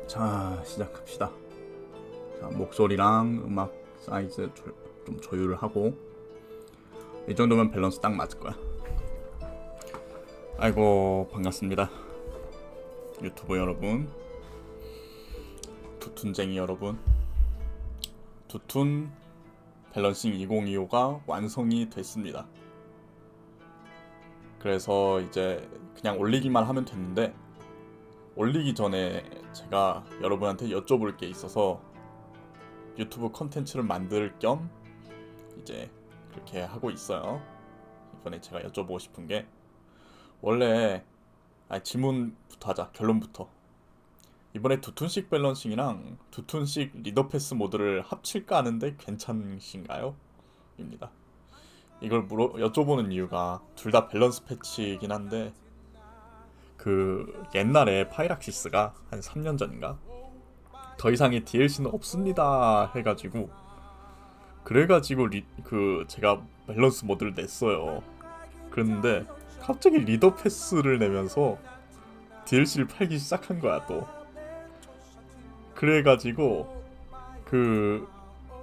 자, 시작합시다. 자, 목소리랑 음악 사이즈 좀 조율을 하고 이 정도면 밸런스 딱 맞을 거야. 아이고, 반갑습니다. 유튜브 여러분, 두툰쟁이 여러분. 두툰 밸런싱 2025가 완성이 됐습니다. 그래서 이제 그냥 올리기만 하면 됐는데, 올리기 전에 제가 여러분한테 여쭤볼 게 있어서 유튜브 컨텐츠를 만들 겸 이제 그렇게 하고 있어요. 이번에 제가 여쭤보고 싶은 게, 원래 질문부터 하자. 결론부터. 이번에 두툰식 밸런싱이랑 두툰식 리더 패스 모드를 합칠까 하는데 괜찮으신가요? 입니다. 이걸 여쭤보는 이유가 둘 다 밸런스 패치이긴 한데, 그 옛날에 파이락시스가 한 3년 전인가 더 이상의 DLC는 없습니다 해가지고, 그래가지고 제가 밸런스 모드를 냈어요. 그랬는데 갑자기 리더 패스를 내면서 DLC를 팔기 시작한 거야 또. 그래가지고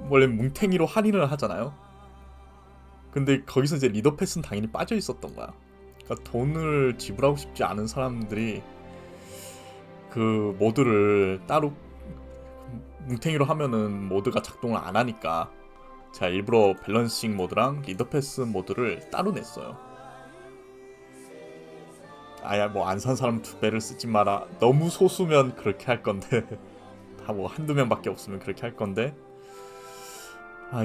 원래 뭉탱이로 할인을 하잖아요. 근데 거기서 이제 리더 패스는 당연히 빠져 있었던 거야. 그러니까 돈을 지불하고 싶지 않은 사람들이 그 모드를 따로 뭉탱이로 하면은 모드가 작동을 안 하니까 제가 일부러 밸런싱 모드랑 리더 패스 모드를 따로 냈어요. 아야, 뭐 안 산 사람 두 배를 쓰지 마라. 너무 소수면 그렇게 할 건데 다 뭐 한두 명밖에 없으면 그렇게 할 건데,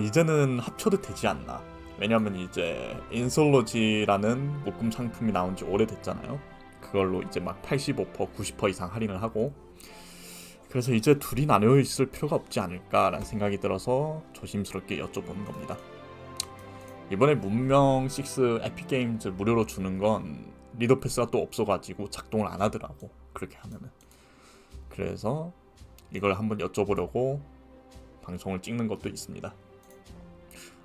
이제는 합쳐도 되지 않나. 왜냐면 이제 인솔로지라는 묶음 상품이 나온 지 오래됐잖아요. 그걸로 이제 막 85%, 90% 이상 할인을 하고, 그래서 이제 둘이 나뉘어 있을 필요가 없지 않을까라는 생각이 들어서 조심스럽게 여쭤보는 겁니다. 이번에 문명 6 에픽게임즈 무료로 주는 건 리더 패스가 또 없어가지고 작동을 안 하더라고, 그렇게 하면은. 그래서 이걸 한번 여쭤보려고 방송을 찍는 것도 있습니다.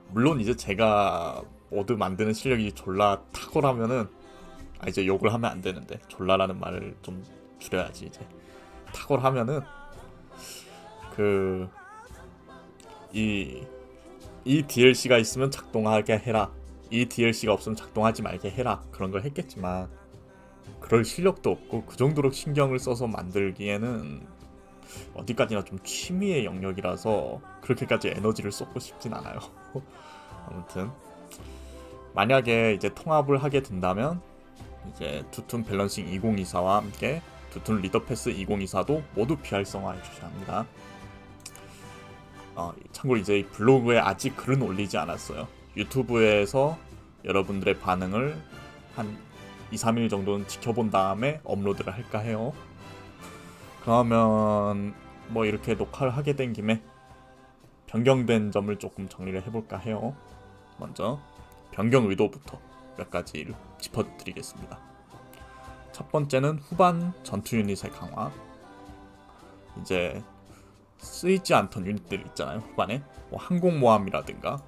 물론 이제 제가 모드 만드는 실력이 졸라 탁월하면은, 이제 욕을 하면 안 되는데, 졸라라는 말을 좀 줄여야지. 이제 탁월하면은 이 DLC가 있으면 작동하게 해라, 이 DLC가 없으면 작동하지 말게 해라, 그런 걸 했겠지만 그럴 실력도 없고 그 정도로 신경을 써서 만들기에는 어디까지나 좀 취미의 영역이라서 그렇게까지 에너지를 쏟고 싶진 않아요. 아무튼 만약에 이제 통합을 하게 된다면 이제 두툰 밸런싱 2024와 함께 두툰 리더패스 2024도 모두 비활성화해 주셔야 합니다. 참고로 이제 블로그에 아직 글은 올리지 않았어요. 유튜브에서 여러분들의 반응을 한 2, 3일 정도는 지켜본 다음에 업로드를 할까 해요. 그러면 뭐 이렇게 녹화를 하게 된 김에 변경된 점을 조금 정리를 해볼까 해요. 먼저 변경 의도부터 몇 가지를 짚어드리겠습니다. 첫 번째는 후반 전투 유닛의 강화. 이제 쓰이지 않던 유닛들 있잖아요. 후반에 뭐 항공모함이라든가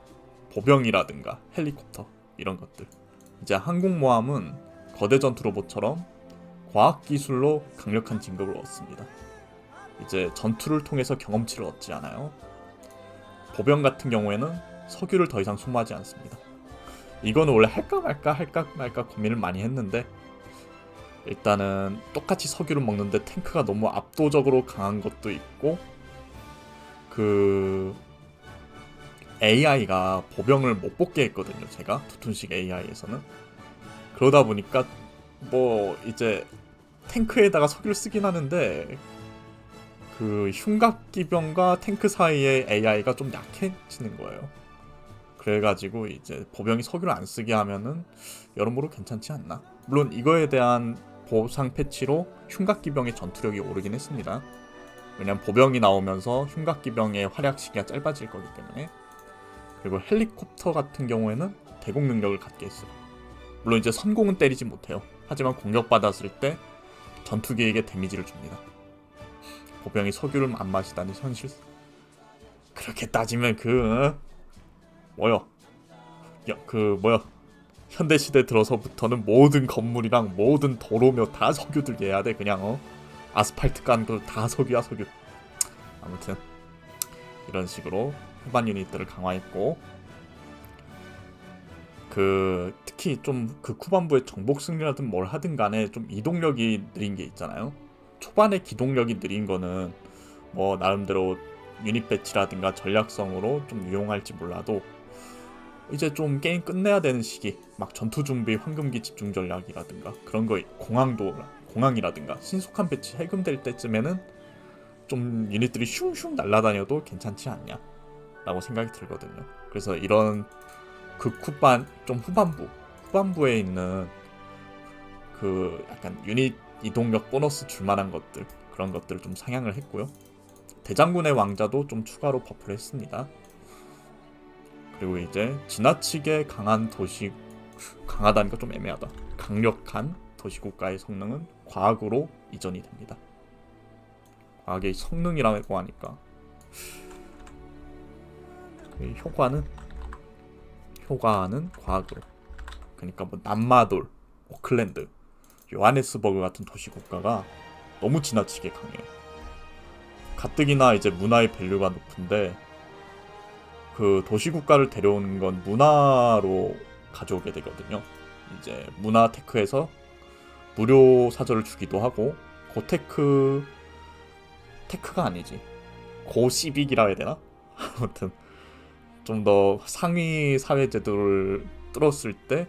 보병이라든가 헬리콥터, 이런 것들. 이제 항공모함은 거대 전투 로봇처럼 과학기술로 강력한 진급을 얻습니다. 이제 전투를 통해서 경험치를 얻지 않아요. 보병 같은 경우에는 석유를 더 이상 소모하지 않습니다. 이거는 원래 할까 말까 고민을 많이 했는데, 일단은 똑같이 석유를 먹는데 탱크가 너무 압도적으로 강한 것도 있고, AI가 보병을 못 뽑게 했거든요, 제가 두툰식 AI에서는. 그러다 보니까 뭐 이제 탱크에다가 석유를 쓰긴 하는데 흉각기병과 탱크 사이의 AI가 좀 약해지는 거예요. 그래가지고 이제 보병이 석유를 안 쓰게 하면은 여러모로 괜찮지 않나. 물론 이거에 대한 보상 패치로 흉각기병의 전투력이 오르긴 했습니다. 왜냐면 보병이 나오면서 흉각기병의 활약 시기가 짧아질 거기 때문에. 그리고 헬리콥터 같은 경우에는 대공 능력을 갖게 했어요. 물론 이제 선공은 때리지 못해요. 하지만 공격받았을 때 전투기에게 데미지를 줍니다. 보병이 석유를 안 마시다니 현실. 그렇게 따지면 현대시대 들어서부터는 모든 건물이랑 모든 도로며 다 석유 들게 해야 돼, 그냥. 아스팔트 깐 거 다 석유야 석유. 아무튼 이런 식으로 후반 유닛들을 강화했고, 특히 좀 후반부에 정복 승리라든 뭘 하든 간에 좀 이동력이 느린 게 있잖아요. 초반에 기동력이 느린 거는 뭐 나름대로 유닛 배치라든가 전략성으로 좀 유용할지 몰라도, 이제 좀 게임 끝내야 되는 시기, 막 전투 준비 황금기 집중 전략이라든가 그런 거, 공항이라든가 신속한 배치 해금될 때쯤에는 좀 유닛들이 슝슝 날아다녀도 괜찮지 않냐 라고 생각이 들거든요. 그래서 이런 후반 좀 후반부에 있는 약간 유닛 이동력 보너스 줄만한 것들, 그런 것들을 좀 상향을 했고요. 대장군의 왕자도 좀 추가로 버프를 했습니다. 그리고 이제 지나치게 강하다니까 좀 애매하다. 강력한 도시국가의 성능은 과학으로 이전이 됩니다. 과학의 성능이라고 하니까 효과는 과학으로. 그러니까 뭐 남마돌, 오클랜드, 요하네스버그 같은 도시국가가 너무 지나치게 강해요. 가뜩이나 이제 문화의 밸류가 높은데, 그 도시국가를 데려오는 건 문화로 가져오게 되거든요. 이제 문화 테크에서 무료 사절을 주기도 하고, 테크가 아니지, 고시빅이라 해야 되나? 아무튼 좀 더 상위 사회 제도를 뚫었을 때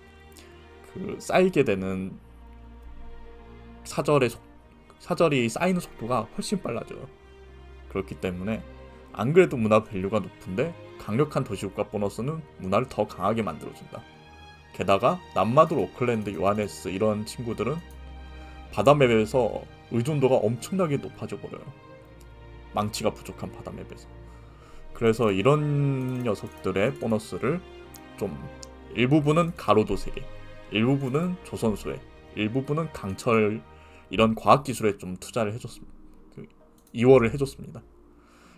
쌓이게 되는 사절이 쌓이는 속도가 훨씬 빨라져요. 그렇기 때문에 안 그래도 문화 밸류가 높은데 강력한 도시국가 보너스는 문화를 더 강하게 만들어준다. 게다가 남마돌, 오클랜드, 요하네스 이런 친구들은 바다맵에서 의존도가 엄청나게 높아져 버려요. 망치가 부족한 바다맵에서. 그래서 이런 녀석들의 보너스를 좀 일부분은 가로도 세계, 일부분은 조선소에, 일부분은 강철, 이런 과학기술에 좀 투자를 해줬습니다. 이월을 해줬습니다.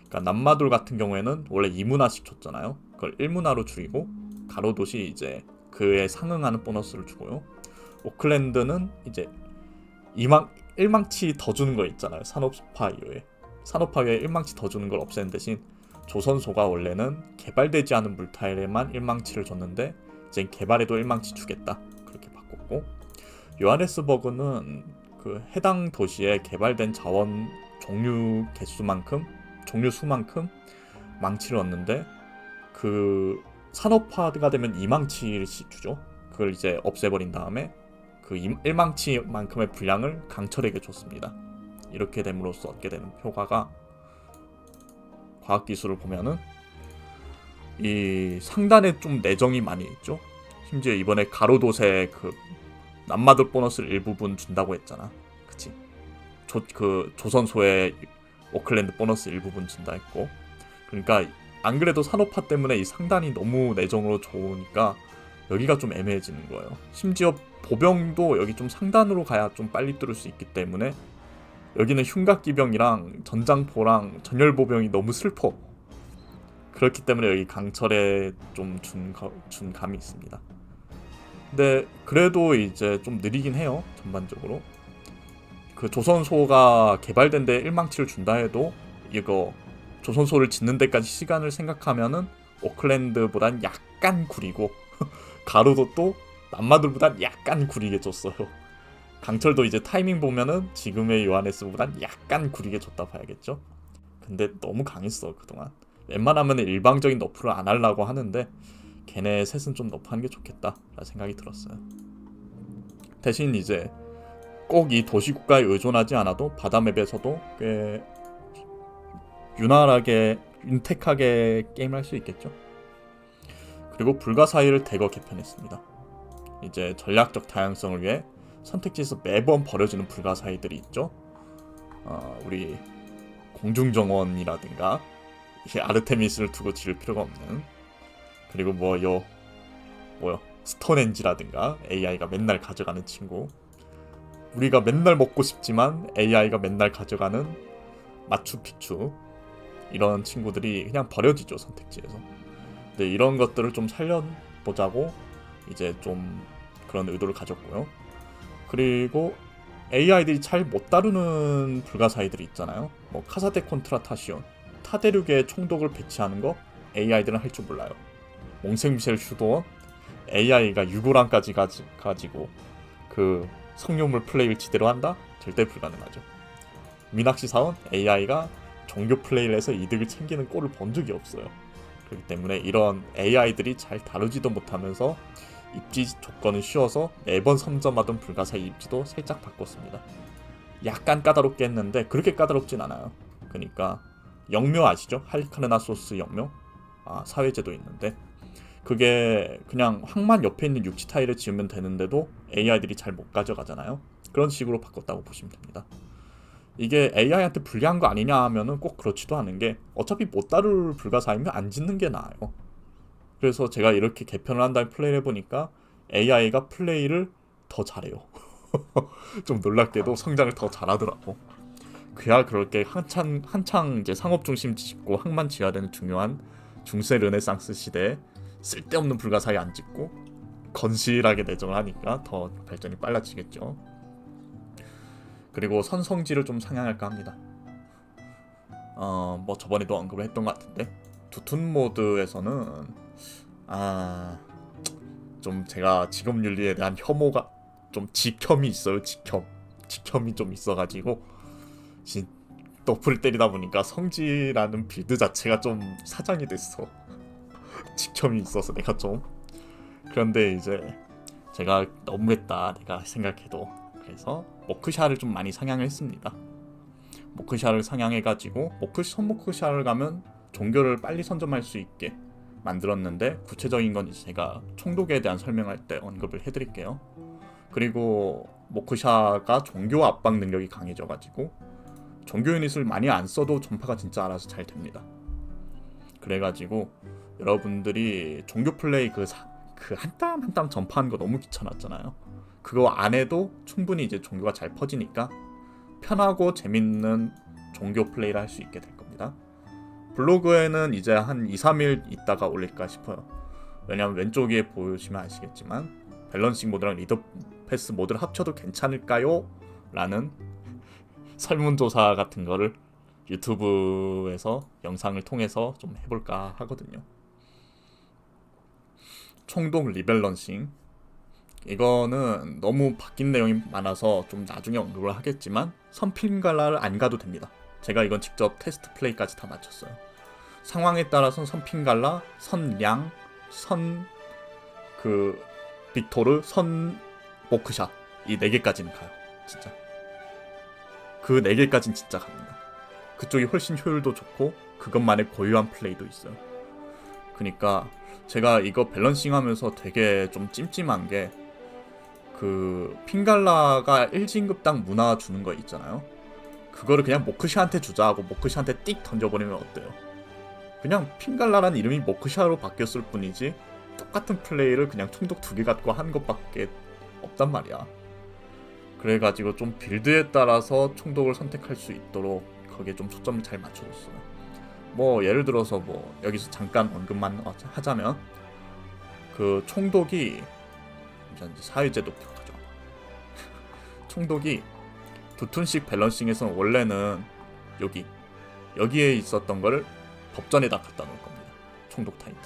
그러니까 남마돌 같은 경우에는 원래 2문화씩 줬잖아요. 그걸 1문화로 줄이고, 가로도시 이제 그에 상응하는 보너스를 주고요. 오클랜드는 이제 1망치 더 주는 거 있잖아요. 산업화 이후에 1망치 더 주는 걸 없애는 대신, 조선소가 원래는 개발되지 않은 물타일에만 1망치를 줬는데 이제 개발에도 1망치 주겠다, 그렇게 바꿨고, 요하네스버그는 해당 도시에 개발된 자원 종류 수만큼 망치를 얻는데, 산업화가 되면 2망치씩 주죠. 그걸 이제 없애버린 다음에 1망치만큼의 분량을 강철에게 줬습니다. 이렇게 됨으로써 얻게 되는 효과가, 과학기술을 보면은 이 상단에 좀 내정이 많이 있죠. 심지어 이번에 가로도세 남마돌 보너스를 일부분 준다고 했잖아. 그치? 조선소에 오클랜드 보너스 일부분 준다 했고, 그러니까 안 그래도 산업화 때문에 이 상단이 너무 내정으로 좋으니까 여기가 좀 애매해지는 거예요. 심지어 보병도 여기 좀 상단으로 가야 좀 빨리 뚫을 수 있기 때문에, 여기는 흉각기병이랑 전장포랑 전열보병이 너무 슬퍼. 그렇기 때문에 여기 강철에 좀 준 감이 있습니다. 근데 그래도 이제 좀 느리긴 해요. 전반적으로 조선소가 개발된 데 1망치를 준다 해도, 이거 조선소를 짓는 데까지 시간을 생각하면은 오클랜드보단 약간 구리고 가로도 또 남마돌보단 약간 구리게 줬어요. 강철도 이제 타이밍 보면은 지금의 요하네스보단 약간 구리게 줬다 봐야겠죠. 근데 너무 강했어 그동안. 웬만하면 일방적인 너프를 안 하려고 하는데, 걔네 셋은 좀 너프하는 게 좋겠다 라는 생각이 들었어요. 대신 이제 꼭 이 도시국가에 의존하지 않아도 바다맵에서도 꽤 윤택하게 게임을 할 수 있겠죠. 그리고 불가사의를 대거 개편했습니다. 이제 전략적 다양성을 위해 선택지에서 매번 버려지는 불가사의들이 있죠. 우리 공중정원이라든가 아르테미스를 두고 지을 필요가 없는, 그리고 스톤헨지라든가 AI가 맨날 가져가는 친구, 우리가 맨날 먹고 싶지만 AI가 맨날 가져가는 마추픽추, 이런 친구들이 그냥 버려지죠, 선택지에서. 근데 이런 것들을 좀 살려보자고 이제 좀 그런 의도를 가졌고요. 그리고 AI들이 잘 못 다루는 불가사의들이 있잖아요. 뭐 카사데 콘트라타시온, 타대륙에 총독을 배치하는 거 AI들은 할 줄 몰라요. 몽생미셸 슈도원, AI가 유고랑까지 가지고 그 성룡물 플레이를 제대로 한다? 절대 불가능하죠. 미낙시 사원, AI가 종교 플레이를 해서 이득을 챙기는 꼴을 본 적이 없어요. 그렇기 때문에 이런 AI들이 잘 다루지도 못하면서 입지 조건은 쉬워서 매번 선점하던 불가사의 입지도 살짝 바꿨습니다. 약간 까다롭게 했는데 그렇게 까다롭진 않아요. 그러니까 영묘 아시죠? 할리카르나소스 영묘? 사회제도 있는데 그게 그냥 항만 옆에 있는 육지 타일을 지으면 되는데도 AI들이 잘 못 가져가잖아요. 그런 식으로 바꿨다고 보시면 됩니다. 이게 AI한테 불리한 거 아니냐 하면은 꼭 그렇지도 않은 게 어차피 못 다룰 불가사의면 안 짓는 게 나아요. 그래서 제가 이렇게 개편을 한 다음에 플레이를 해보니까 AI가 플레이를 더 잘해요. 좀 놀랍게도 성장을 더 잘하더라고. 그야 그렇게 한창 이제 상업 중심 짓고 항만 지어야 되는 중요한 중세 르네상스 시대에 쓸데없는 불가사의 안 짓고 건실하게 내정을 하니까 더 발전이 빨라지겠죠. 그리고 선성지를 좀 상향할까 합니다. 뭐 저번에도 언급을 했던 것 같은데 두툰 모드에서는 좀 제가 직업윤리에 대한 혐오가 좀 직혐이 있어요. 직혐이 좀 있어가지고 너프를 때리다 보니까 성지라는 빌드 자체가 좀 사장이 됐어. 직혐이 있어서 내가 좀. 그런데 이제 제가 너무했다 내가 생각해도. 그래서 모크샤를 좀 많이 상향을 했습니다. 모크샤를 상향해가지고 선모크샤를 가면 종교를 빨리 선점할 수 있게 만들었는데 구체적인 건 이제 제가 총독에 대한 설명할 때 언급을 해드릴게요. 그리고 모크샤가 종교 압박 능력이 강해져가지고 종교 유닛을 많이 안 써도 전파가 진짜 알아서 잘 됩니다. 그래가지고 여러분들이 종교 플레이 그 한 땀 한 땀 전파하는 거 너무 귀찮았잖아요. 그거 안 해도 충분히 이제 종교가 잘 퍼지니까 편하고 재밌는 종교 플레이를 할 수 있게 될 겁니다. 블로그에는 이제 한 2-3일 있다가 올릴까 싶어요. 왜냐면 왼쪽에 보시면 아시겠지만 밸런싱 모드랑 리더 패스 모드를 합쳐도 괜찮을까요? 라는 설문조사 같은 거를 유튜브에서 영상을 통해서 좀 해볼까 하거든요. 총독 리밸런싱, 이거는 너무 바뀐 내용이 많아서 좀 나중에 언급을 하겠지만 선핀갈라를 안 가도 됩니다. 제가 이건 직접 테스트 플레이까지 다 마쳤어요. 상황에 따라서 선핀갈라, 선량, 빅토르, 모크샷 이 4개까지는 가요. 진짜 그 4개까지는 진짜 갑니다. 그쪽이 훨씬 효율도 좋고 그것만의 고유한 플레이도 있어요. 그러니까 제가 이거 밸런싱 하면서 되게 좀 찜찜한 게 그 핀갈라가 1진급당 문화 주는 거 있잖아요. 그거를 그냥 모크샤한테 주자 하고 모크샤한테 띡 던져버리면 어때요? 그냥 핀갈라라는 이름이 모크샤로 바뀌었을 뿐이지 똑같은 플레이를 그냥 총독 2개 갖고 한 것밖에 없단 말이야. 그래가지고 좀 빌드에 따라서 총독을 선택할 수 있도록 거기에 좀 초점을 잘 맞춰줬어요. 뭐 예를 들어서 뭐 여기서 잠깐 언급만 하자면 그 총독이 이제 사회제도 가져와. 총독이 두툰식 밸런싱에서는 원래는 여기에 있었던 거를 법전에다 갖다 놓을 겁니다. 총독 타이틀.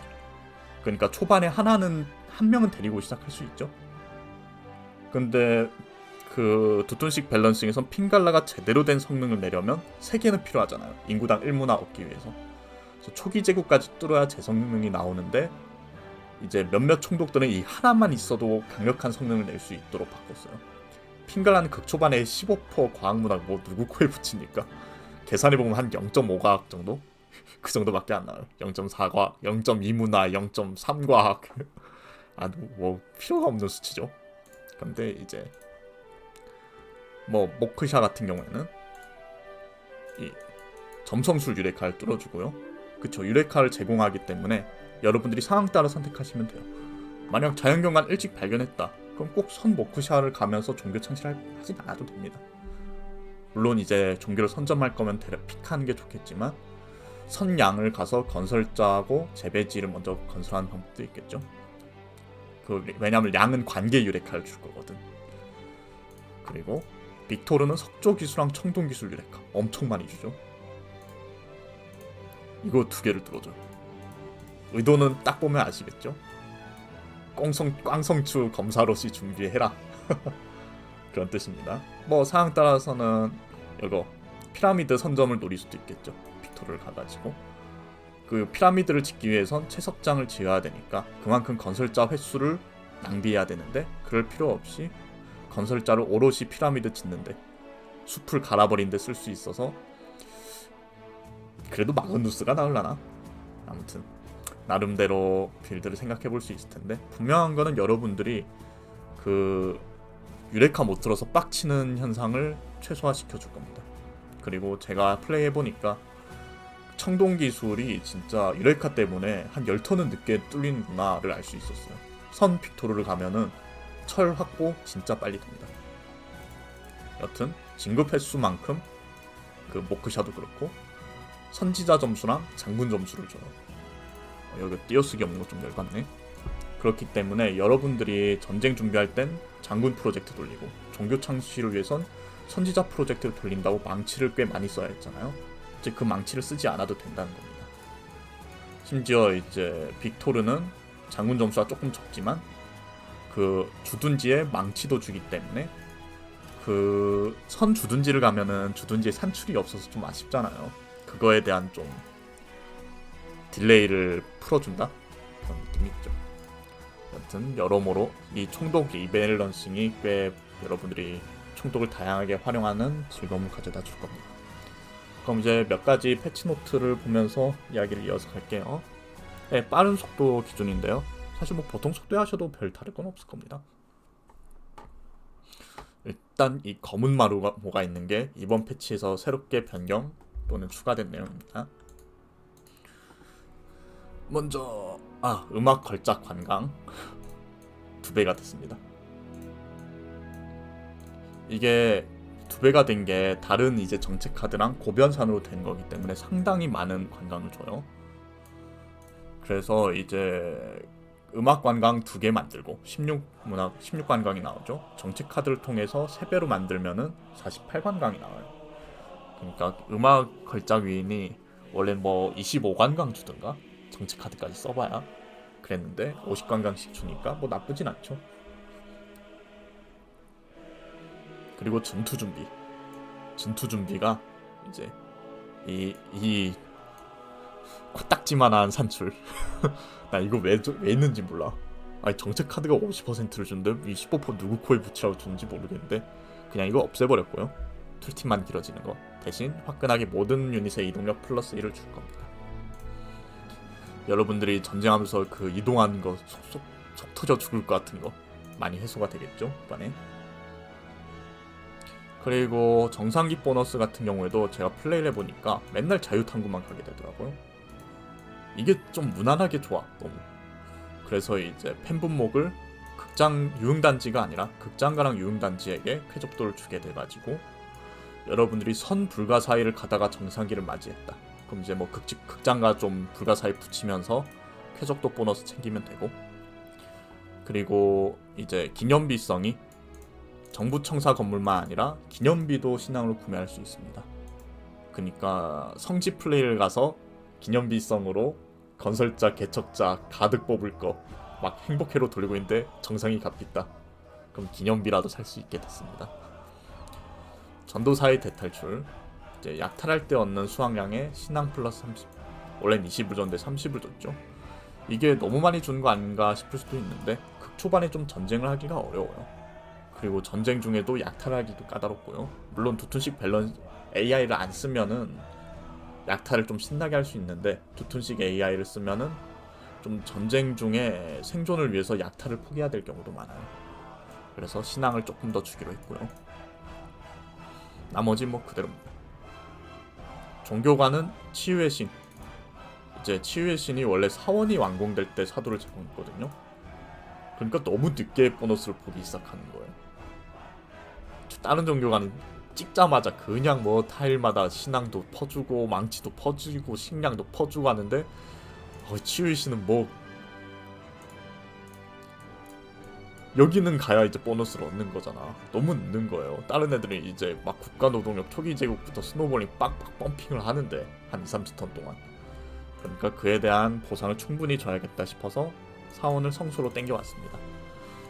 그러니까 초반에 한 명은 데리고 시작할 수 있죠. 근데 그 두툰식 밸런싱에선 핀갈라가 제대로 된 성능을 내려면 3개는 필요하잖아요. 인구당 1문화 얻기 위해서. 그래서 초기 제국까지 뚫어야 제 성능이 나오는데 이제 몇몇 총독들은 이 하나만 있어도 강력한 성능을 낼 수 있도록 바꿨어요. 핀갈라는 극초반에 15% 과학문화 뭐 누구 코에 붙이니까 계산해보면 한 0.5과학 정도? 그 정도밖에 안 나와요. 0.4과학, 0.2문화, 0.3과학 뭐 필요가 없는 수치죠. 근데 이제 뭐 모크샤 같은 경우에는 이 점성술 유레카를 뚫어주고요. 그쵸, 유레카를 제공하기 때문에 여러분들이 상황 따라 선택하시면 돼요. 만약 자연경관 일찍 발견했다, 그럼 꼭 선 모크샤를 가면서 종교 창시를 하진 않아도 됩니다. 물론 이제 종교를 선점할 거면 픽하는 게 좋겠지만 선양을 가서 건설자하고 재배지를 먼저 건설하는 방법도 있겠죠. 왜냐면 양은 관계 유레카를 줄 거거든. 그리고 빅토르는 석조 기술랑 청동 기술 유레카 엄청 많이 주죠. 이거 두 개를 들어줘. 의도는 딱 보면 아시겠죠? 꽝성추 검사로시 준비해라. 그런 뜻입니다. 뭐 상황 따라서는 이거 피라미드 선점을 노릴 수도 있겠죠. 빅토르를 가가지고 그 피라미드를 짓기 위해선 채석장을 지어야 되니까 그만큼 건설자 횟수를 낭비해야 되는데 그럴 필요 없이 건설자를 오롯이 피라미드 짓는데 숲을 갈아버린 데 쓸 수 있어서 그래도 마그누스가 나올라나? 아무튼 나름대로 빌드를 생각해 볼 수 있을 텐데 분명한 거는 여러분들이 그 유레카 못 들어서 빡치는 현상을 최소화시켜 줄 겁니다. 그리고 제가 플레이해 보니까 청동 기술이 진짜 유레카 때문에 한 10턴은 늦게 뚫리는구나를 알 수 있었어요. 선 빅토르를 가면은 철 확보 진짜 빨리 됩니다. 여튼 진급 횟수만큼 그 모크샤도 그렇고 선지자 점수랑 장군 점수를 줘요. 여기 띄어쓰기 없는 거 좀 열받네. 그렇기 때문에 여러분들이 전쟁 준비할 땐 장군 프로젝트 돌리고 종교 창시를 위해선 선지자 프로젝트를 돌린다고 망치를 꽤 많이 써야 했잖아요. 이제 그 망치를 쓰지 않아도 된다는 겁니다. 심지어 이제 빅토르는 장군 점수가 조금 적지만 그 주둔지에 망치도 주기 때문에 그 선 주둔지를 가면은 주둔지에 산출이 없어서 좀 아쉽잖아요. 그거에 대한 좀 딜레이를 풀어준다? 그런 느낌이 있죠. 여튼 여러모로 이 총독 리밸런싱이 꽤 여러분들이 총독을 다양하게 활용하는 즐거움을 가져다 줄 겁니다. 그럼 이제 몇 가지 패치 노트를 보면서 이야기를 이어서 갈게요. 네, 빠른 속도 기준인데요. 사실 뭐 보통 속도에 하셔도 별 다를 건 없을 겁니다. 일단 이 검은 마루가 있는 게 이번 패치에서 새롭게 변경 또는 추가된 내용입니다. 먼저 음악 걸작 관광 2배가 됐습니다. 이게 2배가 된 게 다른 이제 정책 카드랑 고변산으로 된 거기 때문에 상당히 많은 관광을 줘요. 그래서 이제 음악 관광 2개 만들고 16 관광이 나오죠. 정책 카드를 통해서 3배로 만들면은 48 관광이 나와요. 그러니까 음악 걸작 위인이 원래 뭐 25 관광 주든가 정책 카드까지 써봐야 그랬는데 50 관광씩 주니까 뭐 나쁘진 않죠. 그리고 전투 준비가 이제 이 코딱지만한 산출 나 이거 왜 있는지 몰라. 아니 정책 카드가 50%를 준대. 이 15% 누구 코에 붙이라고 주는지 모르겠는데 그냥 이거 없애버렸고요. 툴팁만 길어지는 거 대신 화끈하게 모든 유닛의 이동력 플러스 1을 줄 겁니다. 여러분들이 전쟁하면서 그 이동하는 거 속 터져 죽을 것 같은 거 많이 해소가 되겠죠 이번에. 그리고 정상기 보너스 같은 경우에도 제가 플레이를 해보니까 맨날 자유탐구만 가게 되더라고요. 이게 좀 무난하게 좋아 너무. 그래서 이제 팬분목을 극장 유흥단지가 아니라 극장가랑 유흥단지에게 쾌적도를 주게 돼가지고 여러분들이 선 불가사의를 가다가 정상기를 맞이했다. 그럼 이제 뭐 극장가 좀 불가사의 붙이면서 쾌적도 보너스 챙기면 되고. 그리고 이제 기념비성이 정부 청사 건물만 아니라 기념비도 신앙으로 구매할 수 있습니다. 그러니까 성지 플레이를 가서 기념비성으로 건설자, 개척자 가득 뽑을 거 막 행복회로 돌리고 있는데 정상이 값있다. 그럼 기념비라도 살 수 있게 됐습니다. 전도사의 대탈출 이제 약탈할 때 얻는 수확량에 신앙 플러스 30. 원래는 20을 줬는데 30을 줬죠. 이게 너무 많이 준 거 아닌가 싶을 수도 있는데 극 초반에 좀 전쟁을 하기가 어려워요. 그리고 전쟁 중에도 약탈하기도 까다롭고요. 물론 두툰씩 밸런스 AI를 안 쓰면은 약탈을 좀 신나게 할 수 있는데 두툰씩 AI를 쓰면은 좀 전쟁 중에 생존을 위해서 약탈을 포기해야 될 경우도 많아요. 그래서 신앙을 조금 더 주기로 했고요. 나머지 뭐 그대로입니다. 종교관은 치유의 신. 이제 치유의 신이 원래 사원이 완공될 때 사도를 제공했거든요. 그러니까 너무 늦게 보너스를 보기 시작하는 거예요. 다른 종교관은 찍자마자 그냥 뭐 타일마다 신앙도 퍼주고 망치도 퍼주고 식량도 퍼주고 하는데 치유의 신은 뭐 여기는 가야 이제 보너스를 얻는 거잖아. 너무 늦는 거예요. 다른 애들은 이제 막 국가노동력 초기 제국부터 스노볼링 빡빡 펌핑을 하는데 한 2, 30턴 동안. 그러니까 그에 대한 보상을 충분히 줘야겠다 싶어서 사원을 성소로 땡겨왔습니다.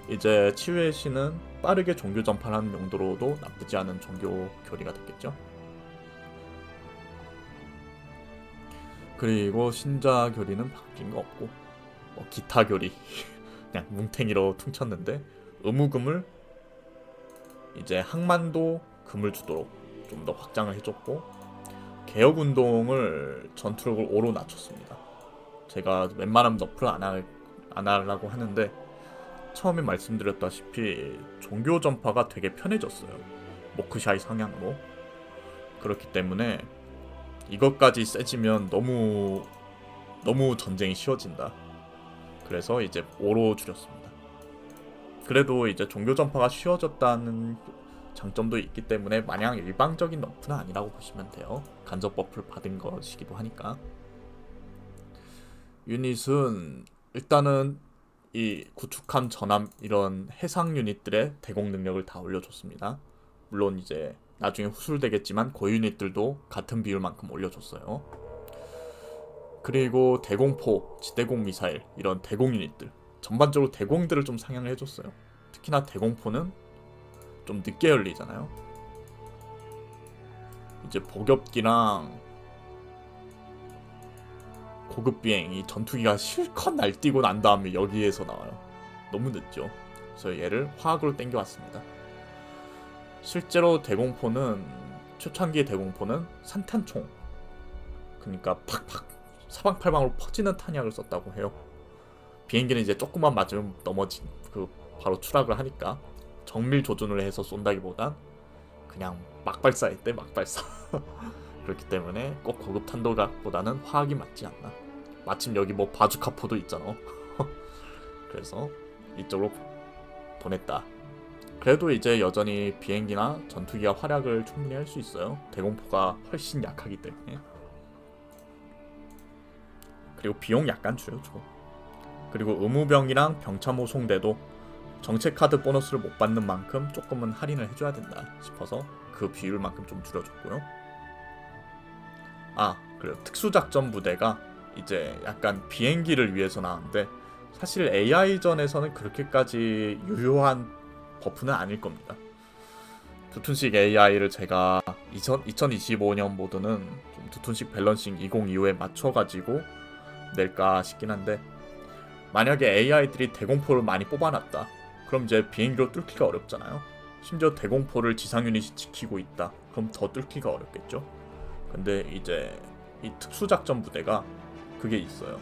이제 치유의 신은 빠르게 종교 전파하는 용도로도 나쁘지 않은 종교 교리가 됐겠죠. 그리고 신자 교리는 바뀐 거 없고 기타 교리 그냥 뭉탱이로 퉁쳤는데 의무금을 이제 항만도 금을 주도록 좀 더 확장을 해줬고 개혁운동을 전투력을 5로 낮췄습니다. 제가 웬만하면 너프를 안 하려고 하는데 처음에 말씀드렸다시피 종교 전파가 되게 편해졌어요. 모크샤이 상향으로. 그렇기 때문에 이것까지 세지면 너무 전쟁이 쉬워진다. 그래서 이제 5로 줄였습니다. 그래도 이제 종교 전파가 쉬워졌다는 장점도 있기 때문에 마냥 일방적인 너프는 아니라고 보시면 돼요. 간접 버프를 받은 것이기도 하니까. 유닛은 일단은 이 구축함 전함 이런 해상 유닛들의 대공 능력을 다 올려줬습니다. 물론 이제 나중에 후술되겠지만 고 유닛들도 같은 비율만큼 올려줬어요. 그리고 대공포, 지대공 미사일 이런 대공 유닛들 전반적으로 대공들을 좀 상향을 해줬어요. 특히나 대공포는 좀 늦게 열리잖아요. 이제 복엽기랑 고급 비행 이 전투기가 실컷 날뛰고 난 다음에 여기에서 나와요. 너무 늦죠. 그래서 얘를 화학으로 땡겨왔습니다. 실제로 대공포는 초창기의 대공포는 산탄총 그러니까 팍팍 사방팔방으로 퍼지는 탄약을 썼다고 해요. 비행기는 이제 조금만 맞으면 바로 추락을 하니까 정밀 조준을 해서 쏜다기보단 그냥 막발사했대 막발사. 그렇기 때문에 꼭 고급 탄도각보다는 화학이 맞지 않나. 마침 여기 뭐 바주카포도 있잖아. 그래서 이쪽으로 보냈다. 그래도 이제 여전히 비행기나 전투기가 활약을 충분히 할 수 있어요. 대공포가 훨씬 약하기 때문에. 그리고 비용 약간 줄여줘. 그리고 의무병이랑 병참호송대도 정책 카드 보너스를 못 받는 만큼 조금은 할인을 해줘야 된다 싶어서 그 비율만큼 좀 줄여줬고요. 그리고 특수작전 부대가 이제 약간 비행기를 위해서 나왔는데 사실 AI전에서는 그렇게까지 유효한 버프는 아닐 겁니다. 두툰식 AI를 제가 2025년 모드는 좀 두툰식 밸런싱 2025에 맞춰가지고 낼까 싶긴 한데 만약에 AI들이 대공포를 많이 뽑아놨다. 그럼 이제 비행기로 뚫기가 어렵잖아요. 심지어 대공포를 지상 유닛이 지키고 있다. 그럼 더 뚫기가 어렵겠죠. 근데 이제 이 특수작전 부대가 그게 있어요.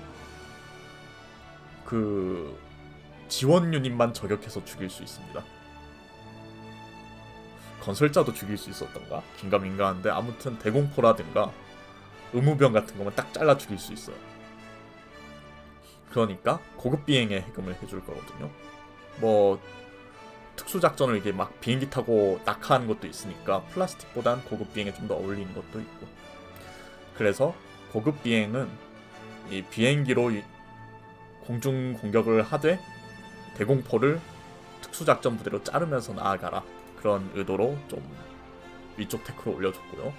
그 지원 유닛만 저격해서 죽일 수 있습니다. 건설자도 죽일 수 있었던가? 긴가민가한데 아무튼 대공포라든가 의무병 같은 거면 딱 잘라 죽일 수 있어요. 그러니까 고급 비행에 해금을 해줄 거거든요. 뭐 특수작전을 이게 막 비행기 타고 낙하하는 것도 있으니까 플라스틱보단 고급 비행에 좀 더 어울리는 것도 있고. 그래서 고급 비행은 이 비행기로 공중 공격을 하되 대공포를 특수작전 부대로 자르면서 나아가라. 그런 의도로 좀 위쪽 테크로 올려줬고요.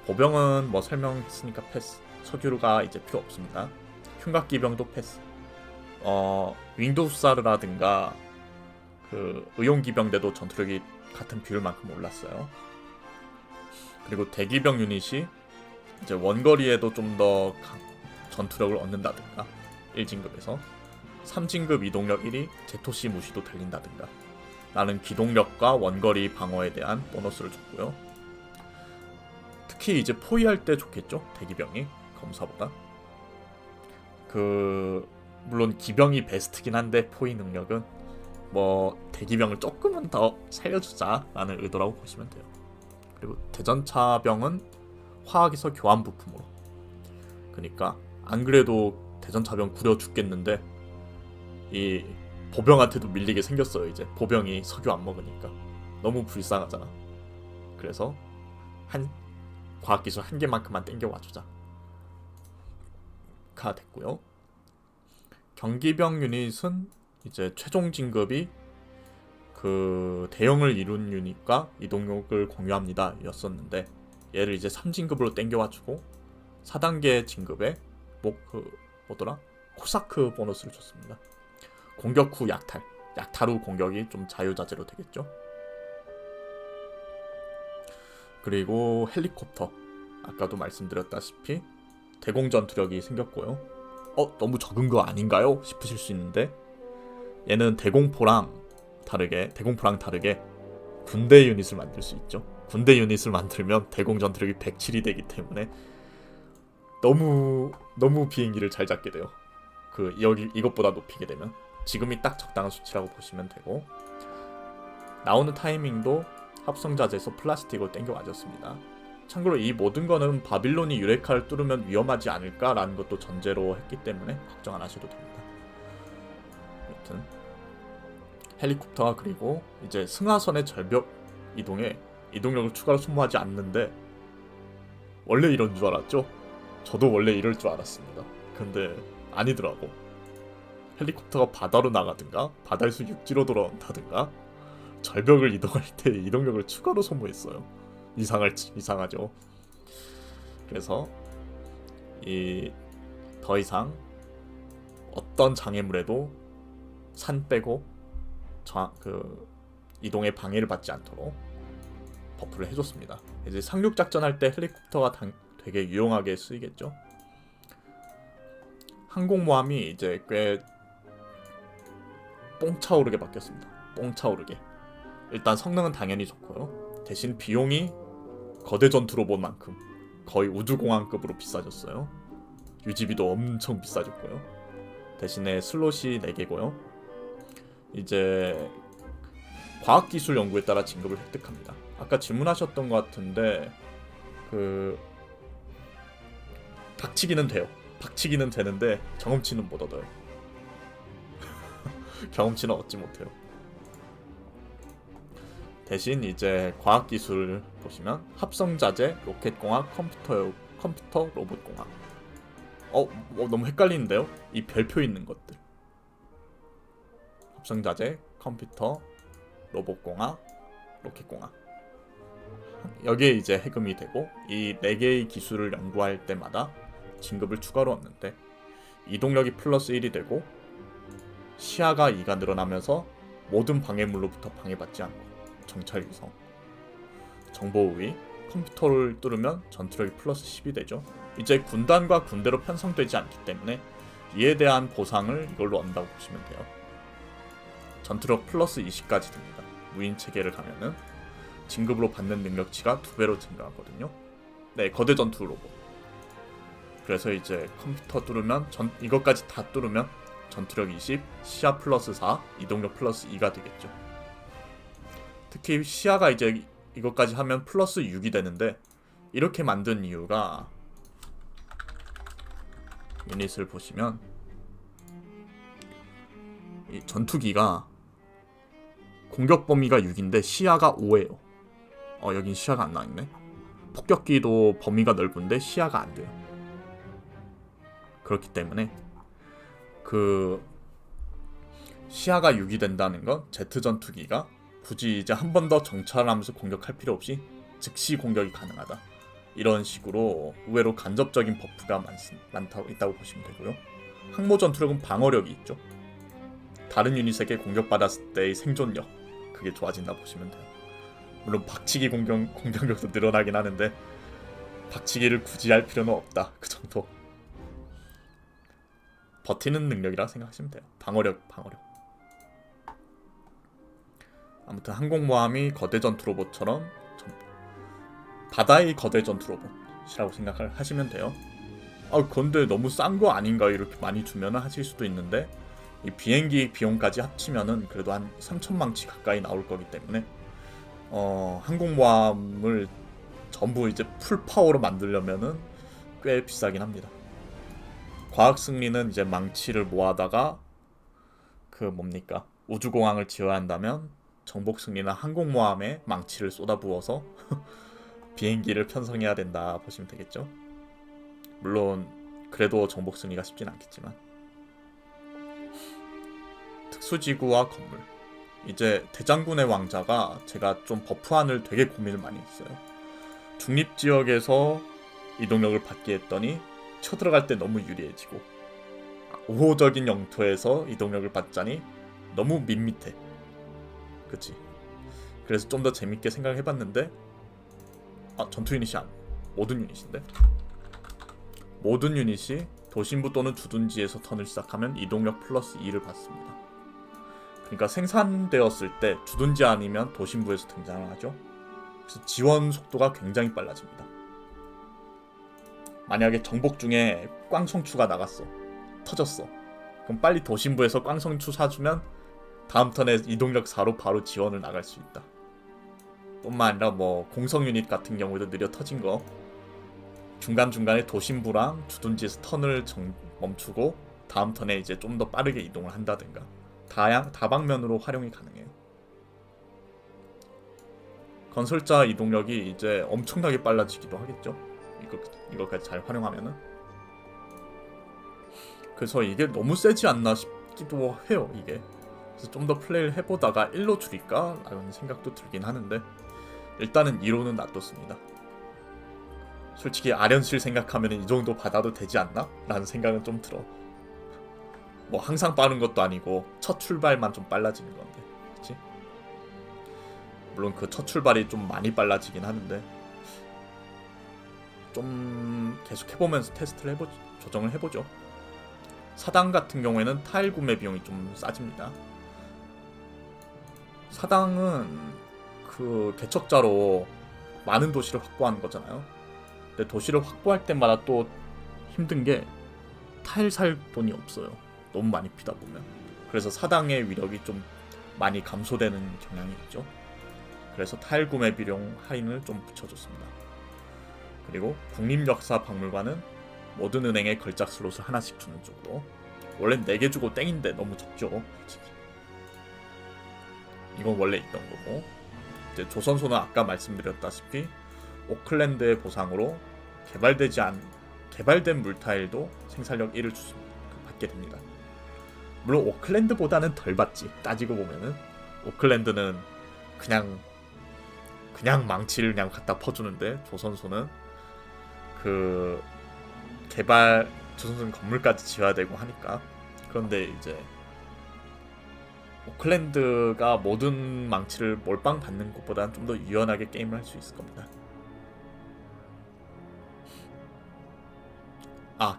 보병은 뭐 설명했으니까 패스. 석유가 이제 필요 없습니다. 흉각기병도 패스. 윙도우사르라든가 그 의용기병대도 전투력이 같은 비율만큼 올랐어요. 그리고 대기병 유닛이 이제 원거리에도 좀 더 전투력을 얻는다든가 1진급에서 3진급 이동력 1이 제토시 무시도 달린다든가 라는 기동력과 원거리 방어에 대한 보너스를 줬고요. 특히 이제 포위할 때 좋겠죠. 대기병이 검사보다. 물론 기병이 베스트긴 한데 포위 능력은 뭐 대기병을 조금은 더 살려주자라는 의도라고 보시면 돼요. 그리고 대전차병은 화학에서 교환 부품으로. 그러니까 안 그래도 대전차병 구려 죽겠는데 이 보병한테도 밀리게 생겼어요. 이제 보병이 석유 안 먹으니까 너무 불쌍하잖아. 그래서 한 과학기술 한 개만큼만 땡겨 와주자 가 됐고요. 경기병 유닛은 이제 최종 진급이 그 대형을 이룬 유닛과 이동력을 공유합니다 였었는데, 얘를 이제 3진급으로 땡겨와주고 4단계 진급에 뭐더라? 코사크 보너스를 줬습니다. 공격 후 약탈 후 공격이 좀 자유자재로 되겠죠. 그리고 헬리콥터, 아까도 말씀드렸다시피 대공 전투력이 생겼고요. 너무 적은 거 아닌가요? 싶으실 수 있는데, 얘는 대공포랑 다르게 군대 유닛을 만들 수 있죠. 군대 유닛을 만들면 대공 전투력이 107이 되기 때문에 너무 비행기를 잘 잡게 돼요. 이것보다 높이게 되면 지금이 딱 적당한 수치라고 보시면 되고, 나오는 타이밍도 합성자재에서 플라스틱으로 땡겨 맞았습니다. 참고로 이 모든 거는 바빌론이 유레카를 뚫으면 위험하지 않을까라는 것도 전제로 했기 때문에 걱정 안 하셔도 됩니다. 아무튼 헬리콥터가, 그리고 이제 승하선의 절벽 이동에 이동력을 추가로 소모하지 않는데, 원래 이런 줄 알았죠? 저도 원래 이럴 줄 알았습니다. 근데 아니더라고. 헬리콥터가 바다로 나가든가 바다에서 육지로 돌아온다든가 절벽을 이동할 때 이동력을 추가로 소모했어요. 이상하죠. 그래서 더 이상 어떤 장애물에도 산 빼고 이동에 방해를 받지 않도록 버프를 해줬습니다. 이제 상륙 작전할 때 헬리콥터가 되게 유용하게 쓰이겠죠. 항공모함이 이제 꽤 뽕차오르게 바뀌었습니다. 뽕차오르게. 일단 성능은 당연히 좋고요. 대신 비용이 거대 전투 로봇만큼 거의 우주공항급으로 비싸졌어요. 유지비도 엄청 비싸졌고요. 대신에 슬롯이 4개고요. 이제 과학기술 연구에 따라 진급을 획득합니다. 아까 질문하셨던 것 같은데, 박치기는 돼요. 박치기는 되는데 경험치는 못 얻어요. 경험치는 얻지 못해요. 대신 이제 과학기술 보시면 합성자재, 로켓공학, 컴퓨터 로봇공학. 너무 헷갈리는데요? 이 별표 있는 것들. 합성자재, 컴퓨터, 로봇공학, 로켓공학. 여기에 이제 해금이 되고, 이 4개의 기술을 연구할 때마다 진급을 추가로 얻는데, 이동력이 플러스 1이 되고 시야가 2가 늘어나면서 모든 방해물로부터 방해받지 않고 정찰 위성, 정보 우위, 컴퓨터를 뚫으면 전투력이 플러스 10이 되죠. 이제 군단과 군대로 편성되지 않기 때문에 이에 대한 보상을 이걸로 얻는다고 보시면 돼요. 전투력 플러스 20까지 됩니다. 무인 체계를 가면은 진급으로 받는 능력치가 2배로 증가하거든요. 네, 거대 전투 로봇. 그래서 이제 컴퓨터 뚫으면 이것까지 다 뚫으면 전투력 20, 시야 플러스 4, 이동력 플러스 2가 되겠죠. 특히 시야가 이제 이것까지 하면 플러스 6이 되는데, 이렇게 만든 이유가, 유닛을 보시면 이 전투기가 공격 범위가 6인데 시야가 5예요. 여긴 시야가 안 나있네. 폭격기도 범위가 넓은데 시야가 안 돼요. 그렇기 때문에 시야가 6이 된다는 건 Z 전투기가 굳이 이제 한 번 더 정찰하면서 공격할 필요 없이 즉시 공격이 가능하다. 이런 식으로 의외로 간접적인 버프가 있다고 보시면 되고요. 항모 전투력은 방어력이 있죠. 다른 유닛에게 공격받았을 때의 생존력, 그게 좋아진다 보시면 돼요. 물론 박치기 공격력도 늘어나긴 하는데 박치기를 굳이 할 필요는 없다. 그 정도. 버티는 능력이라 생각하시면 돼요. 방어력. 아무튼 항공모함이 거대 전투 로봇처럼 바다의 거대 전투 로봇이라고 생각을 하시면 돼요. 근데 너무 싼 거 아닌가, 이렇게 많이 주면 하실 수도 있는데, 이 비행기 비용까지 합치면은 그래도 한 3,000망치 가까이 나올 거기 때문에 항공모함을 전부 이제 풀파워로 만들려면은 꽤 비싸긴 합니다. 과학 승리는 이제 망치를 모아다가 우주공항을 지어야 한다면, 정복 승리는 항공모함에 망치를 쏟아부어서 비행기를 편성해야 된다 보시면 되겠죠. 물론 그래도 정복 승리가 쉽진 않겠지만, 특수지구와 건물. 이제 대장군의 왕자가 제가 좀 버프안을 되게 고민을 많이 했어요. 중립지역에서 이동력을 받게 했더니 쳐들어갈 때 너무 유리해지고, 우호적인 영토에서 이동력을 받자니 너무 밋밋해. 그치? 그래서 좀 더 재밌게 생각을 해봤는데, 전투 유닛이 모든 유닛인데? 모든 유닛이 도심부 또는 주둔지에서 턴을 시작하면 이동력 플러스 2를 받습니다. 그러니까 생산되었을 때 주둔지 아니면 도심부에서 등장을 하죠. 그래서 지원 속도가 굉장히 빨라집니다. 만약에 정복 중에 꽝성추가 나갔어, 터졌어, 그럼 빨리 도심부에서 꽝성추 사주면 다음 턴에 이동력 4로 바로 지원을 나갈 수 있다. 뿐만 아니라 뭐 공성 유닛 같은 경우도 느려 터진 거 중간중간에 도심부랑 주둔지에서 턴을 멈추고 다음 턴에 이제 좀 더 빠르게 이동을 한다든가 다방면으로 활용이 가능해요. 건설자 이동력이 이제 엄청나게 빨라지기도 하겠죠. 이거까지 잘 활용하면은. 그래서 이게 너무 세지 않나 싶기도 해요. 이게. 그래서 좀 더 플레이를 해보다가 1로 줄일까? 라는 생각도 들긴 하는데 일단은 2로는 놔뒀습니다. 솔직히 아련실 생각하면 이 정도 받아도 되지 않나? 라는 생각은 좀 들어. 뭐 항상 빠른 것도 아니고 첫 출발만 좀 빨라지는 건데, 그치? 물론 그 첫 출발이 좀 많이 빨라지긴 하는데 좀 계속 해보면서 테스트를 조정을 해보죠. 사당 같은 경우에는 타일 구매 비용이 좀 싸집니다. 사당은 그 개척자로 많은 도시를 확보하는 거잖아요. 근데 도시를 확보할 때마다 또 힘든 게 타일 살 돈이 없어요. 너무 많이 피다 보면. 그래서 사당의 위력이 좀 많이 감소되는 경향이 있죠. 그래서 타일 구매 비용 할인을 좀 붙여줬습니다. 그리고 국립역사박물관은 모든 은행에 걸작 슬롯을 하나씩 주는 쪽으로. 원래 4개 주고 땡인데 너무 적죠, 솔직히. 이건 원래 있던 거고. 이제 조선소는 아까 말씀드렸다시피 오클랜드의 보상으로 개발된 물타일도 생산력 1을 받게 됩니다. 물론 오클랜드보다는 덜 받지. 따지고 보면은 오클랜드는 그냥 망치를 그냥 갖다 퍼주는데 조선소는 조선소는 건물까지 지어야 되고 하니까. 그런데 이제 오클랜드가 모든 망치를 몰빵 받는 것보다는 좀 더 유연하게 게임을 할 수 있을 겁니다.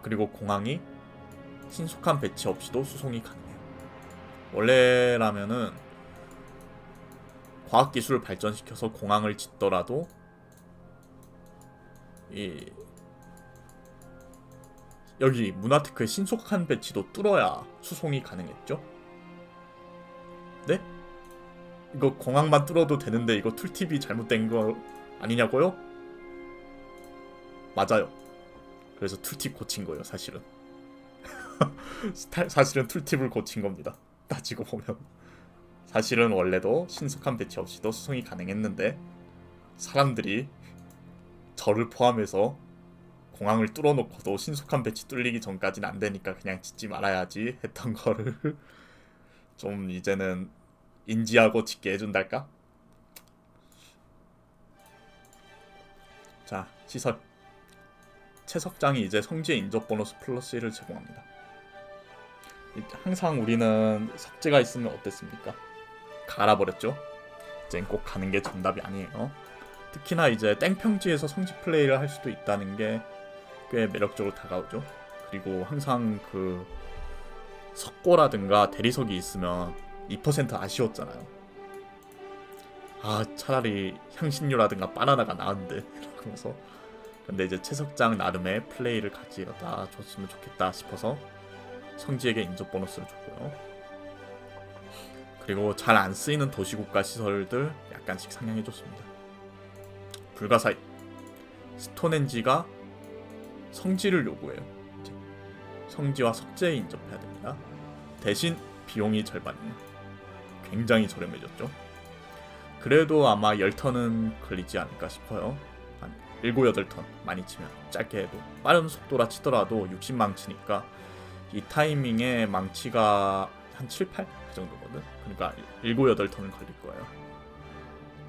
그리고 공항이 신속한 배치 없이도 수송이 가능해요. 원래라면은 과학기술을 발전시켜서 공항을 짓더라도 여기 문화테크의 신속한 배치도 뚫어야 수송이 가능했죠? 네? 이거 공항만 뚫어도 되는데 이거 툴팁이 잘못된 거 아니냐고요? 맞아요. 그래서 툴팁 고친 거예요, 사실은. 사실은 툴팁을 고친 겁니다. 따지고 보면. 사실은 원래도 신속한 배치 없이도 수송이 가능했는데 사람들이 저를 포함해서 공항을 뚫어놓고도 신속한 배치 뚫리기 전까지는 안 되니까 그냥 짓지 말아야지 했던 거를 좀 이제는 인지하고 짓게 해준달까? 자, 시설. 채석장이 이제 성지의 인접 보너스 플러스 1을 제공합니다. 항상 우리는 석재가 있으면 어땠습니까? 갈아버렸죠? 이젠 꼭 가는 게 정답이 아니에요. 특히나 이제 땡평지에서 성지 플레이를 할 수도 있다는 게 꽤 매력적으로 다가오죠. 그리고 항상 그 석고라든가 대리석이 있으면 2% 아쉬웠잖아요. 차라리 향신료라든가 바나나가 나은데 그러면서. 근데 이제 채석장 나름의 플레이를 가지다 줬으면 좋겠다 싶어서 성지에게 인접 보너스를 줬고요. 그리고 잘 안 쓰이는 도시국가 시설들 약간씩 상향해줬습니다. 불가사의 스톤헨지가 성지를 요구해요. 성지와 석재에 인접해야 됩니다. 대신 비용이 절반이에요. 굉장히 저렴해졌죠. 그래도 아마 10턴은 걸리지 않을까 싶어요. 한 7, 8턴 많이 치면. 짧게 해도 빠른 속도라 치더라도 60망치니까 이 타이밍에 망치가 한 7, 8? 그 정도거든. 그러니까 7, 8턴은 걸릴 거예요.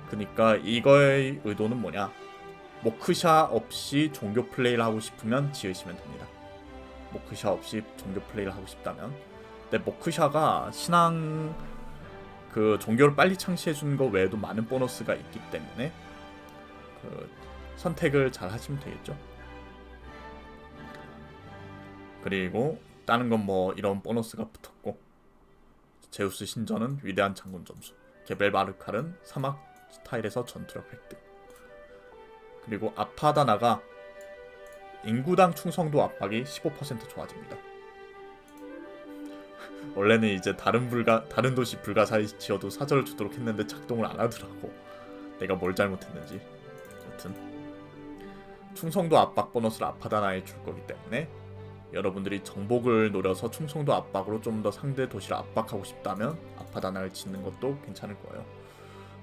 그러니까 이거의 의도는 뭐냐, 모크샤 없이 종교 플레이를 하고 싶으면 지으시면 됩니다. 모크샤 없이 종교 플레이를 하고 싶다면. 근데 모크샤가 신앙 그 종교를 빨리 창시해주는 거 외에도 많은 보너스가 있기 때문에 그 선택을 잘 하시면 되겠죠. 그리고 다른 건 뭐 이런 보너스가 붙었고, 제우스 신전은 위대한 장군 점수, 게벨 마르칼은 사막 스타일에서 전투력 획득, 그리고 아파다나가 인구당 충성도 압박이 15% 좋아집니다. 원래는 이제 다른 도시 불가사의 지어도 사절을 주도록 했는데 작동을 안 하더라고. 내가 뭘 잘못했는지. 여튼 충성도 압박 보너스를 아파다나에 줄 거기 때문에 여러분들이 정복을 노려서 충성도 압박으로 좀 더 상대 도시를 압박하고 싶다면 아파다나를 짓는 것도 괜찮을 거예요.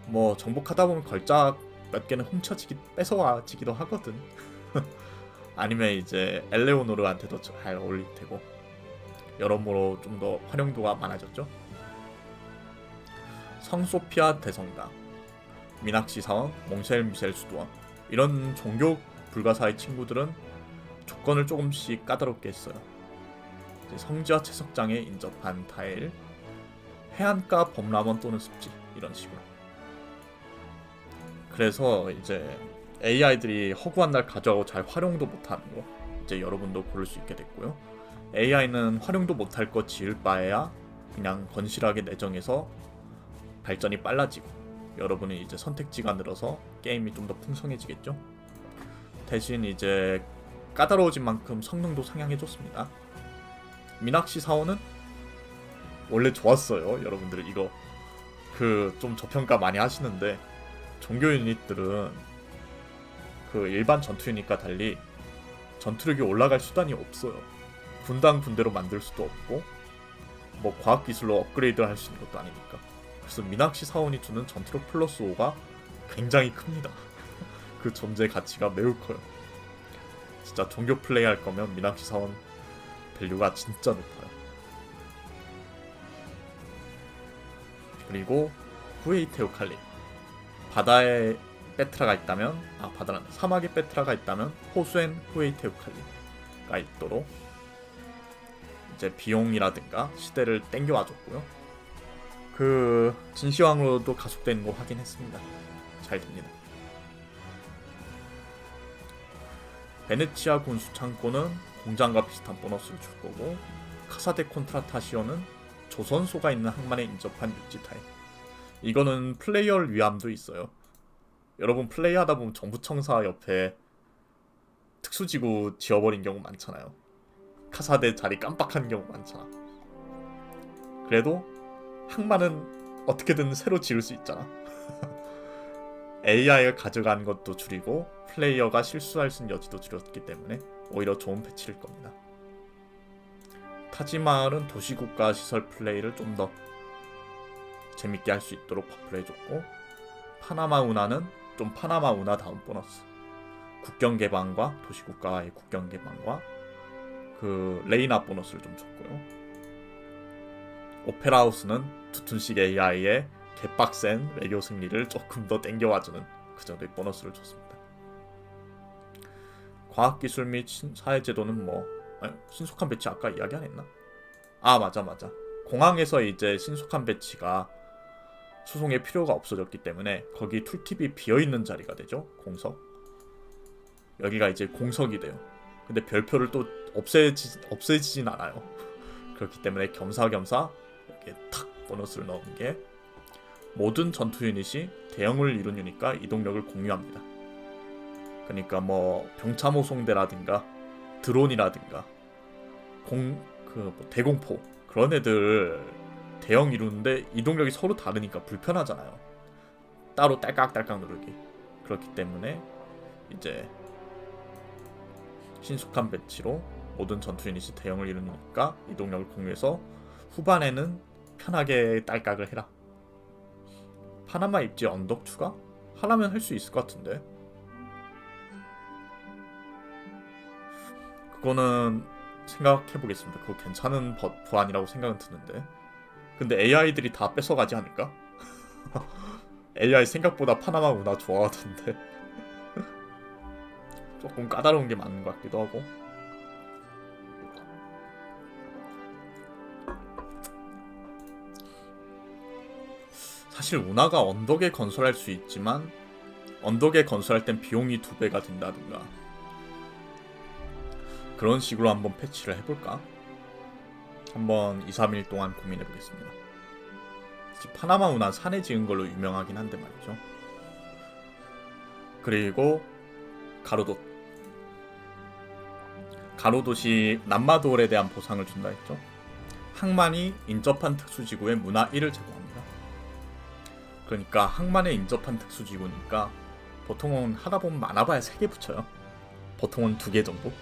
뭐 정복하다 보면 걸작 몇 개는 뺏어와지기도 하거든. 아니면 이제 엘레오노르한테도 잘 어울릴 테고, 여러모로 좀 더 활용도가 많아졌죠. 성소피아 대성당, 미낙시 사원, 몽쉘 미셸 수도원, 이런 종교 불가사의 친구들은 조건을 조금씩 까다롭게 했어요. 성지와 채석장에 인접한 타일, 해안가 범람원 또는 습지, 이런 식으로. 그래서 이제 AI들이 허구한 날 가져가고 잘 활용도 못하는 거, 이제 여러분도 고를 수 있게 됐고요. AI는 활용도 못할 거 지을 바에야 그냥 건실하게 내정해서 발전이 빨라지고, 여러분은 이제 선택지가 늘어서 게임이 좀 더 풍성해지겠죠. 대신 이제 까다로워진 만큼 성능도 상향해줬습니다. 미낙시 사원은 원래 좋았어요. 여러분들 이거 좀 저평가 많이 하시는데, 종교 유닛들은 그 일반 전투 유닛과 달리 전투력이 올라갈 수단이 없어요. 분당 분대로 만들 수도 없고 뭐 과학기술로 업그레이드를 할 수 있는 것도 아니니까. 그래서 미낙시 사원이 주는 전투력 플러스 5가 굉장히 큽니다. 그 존재 가치가 매우 커요. 진짜 종교 플레이 할 거면 미낙시 사원 밸류가 진짜 높아요. 그리고 후에이테오 칼리, 바다에 페트라가 있다면, 바다란 사막에 페트라가 있다면 호수엔 후에이테오 칼리가 있도록 이제 비용이라든가 시대를 땡겨와줬고요. 그 진시황으로도 가속되는 거 확인했습니다. 잘 됩니다. 베네치아 군수 창고는 공장과 비슷한 보너스를 줄 거고, 카사데 콘트라타시오는 조선소가 있는 항만에 인접한 육지 타입. 이거는 플레이어 위함도 있어요. 여러분 플레이하다 보면 정부청사 옆에 특수지구 지어버린 경우 많잖아요. 카사데 자리 깜빡한 경우 많잖아. 그래도 항만은 어떻게든 새로 지을 수 있잖아. AI가 가져간 것도 줄이고 플레이어가 실수할 수 있는 여지도 줄였기 때문에 오히려 좋은 패치일 겁니다. 타지마을은 도시국가 시설 플레이를 좀 더 재밌게 할 수 있도록 버프를 해줬고, 파나마 운하는 좀 파나마 운하다운 보너스, 국경 개방과 도시국가의 국경 개방과 그 레이나 보너스를 좀 줬고요. 오페라 하우스는 두툰식 AI의 개빡센 외교 승리를 조금 더 땡겨와주는 그 정도의 보너스를 줬습니다. 과학기술 및 사회제도는 신속한 배치 아까 이야기 안 했나? 맞아. 공항에서 이제 신속한 배치가 수송에 필요가 없어졌기 때문에 거기 툴팁이 비어있는 자리가 되죠. 공석. 여기가 이제 공석이 돼요. 근데 별표를 또 없애지진 않아요. 그렇기 때문에 겸사겸사 이렇게 탁 보너스를 넣은 게, 모든 전투 유닛이 대형을 이룬 유닛과 이동력을 공유합니다. 그러니까 뭐 병참호송대라든가 드론이라든가 대공포, 그런 애들 대형 이루는데 이동력이 서로 다르니까 불편하잖아요. 따로 딸깍딸깍 누르기. 그렇기 때문에 이제 신속한 배치로 모든 전투 유닛이 대형을 이루니까 이동력을 공유해서 후반에는 편하게 딸깍을 해라. 파나마 입지 언덕 추가? 하려면 할 수 있을 것 같은데. 그거는 생각해보겠습니다. 그거 괜찮은 보안이라고 생각은 드는데. 근데 AI들이 다 뺏어가지 않을까? AI 생각보다 파나마 운하 좋아하던데. 조금 까다로운 게 맞는 것 같기도 하고. 사실 운하가 언덕에 건설할 수 있지만 언덕에 건설할 땐 비용이 2배가 된다든가 그런 식으로 한번 패치를 해볼까? 한번 2-3일 동안 고민해보겠습니다. 파나마 운하 산에 지은 걸로 유명하긴 한데 말이죠. 그리고 가로도 가로도시 남마돌에 대한 보상을 준다 했죠. 항만이 인접한 특수지구에 문화 1을 제공합니다. 그러니까 항만에 인접한 특수지구니까 보통은 하다보면 많아봐야 3개 붙여요. 보통은 2개 정도.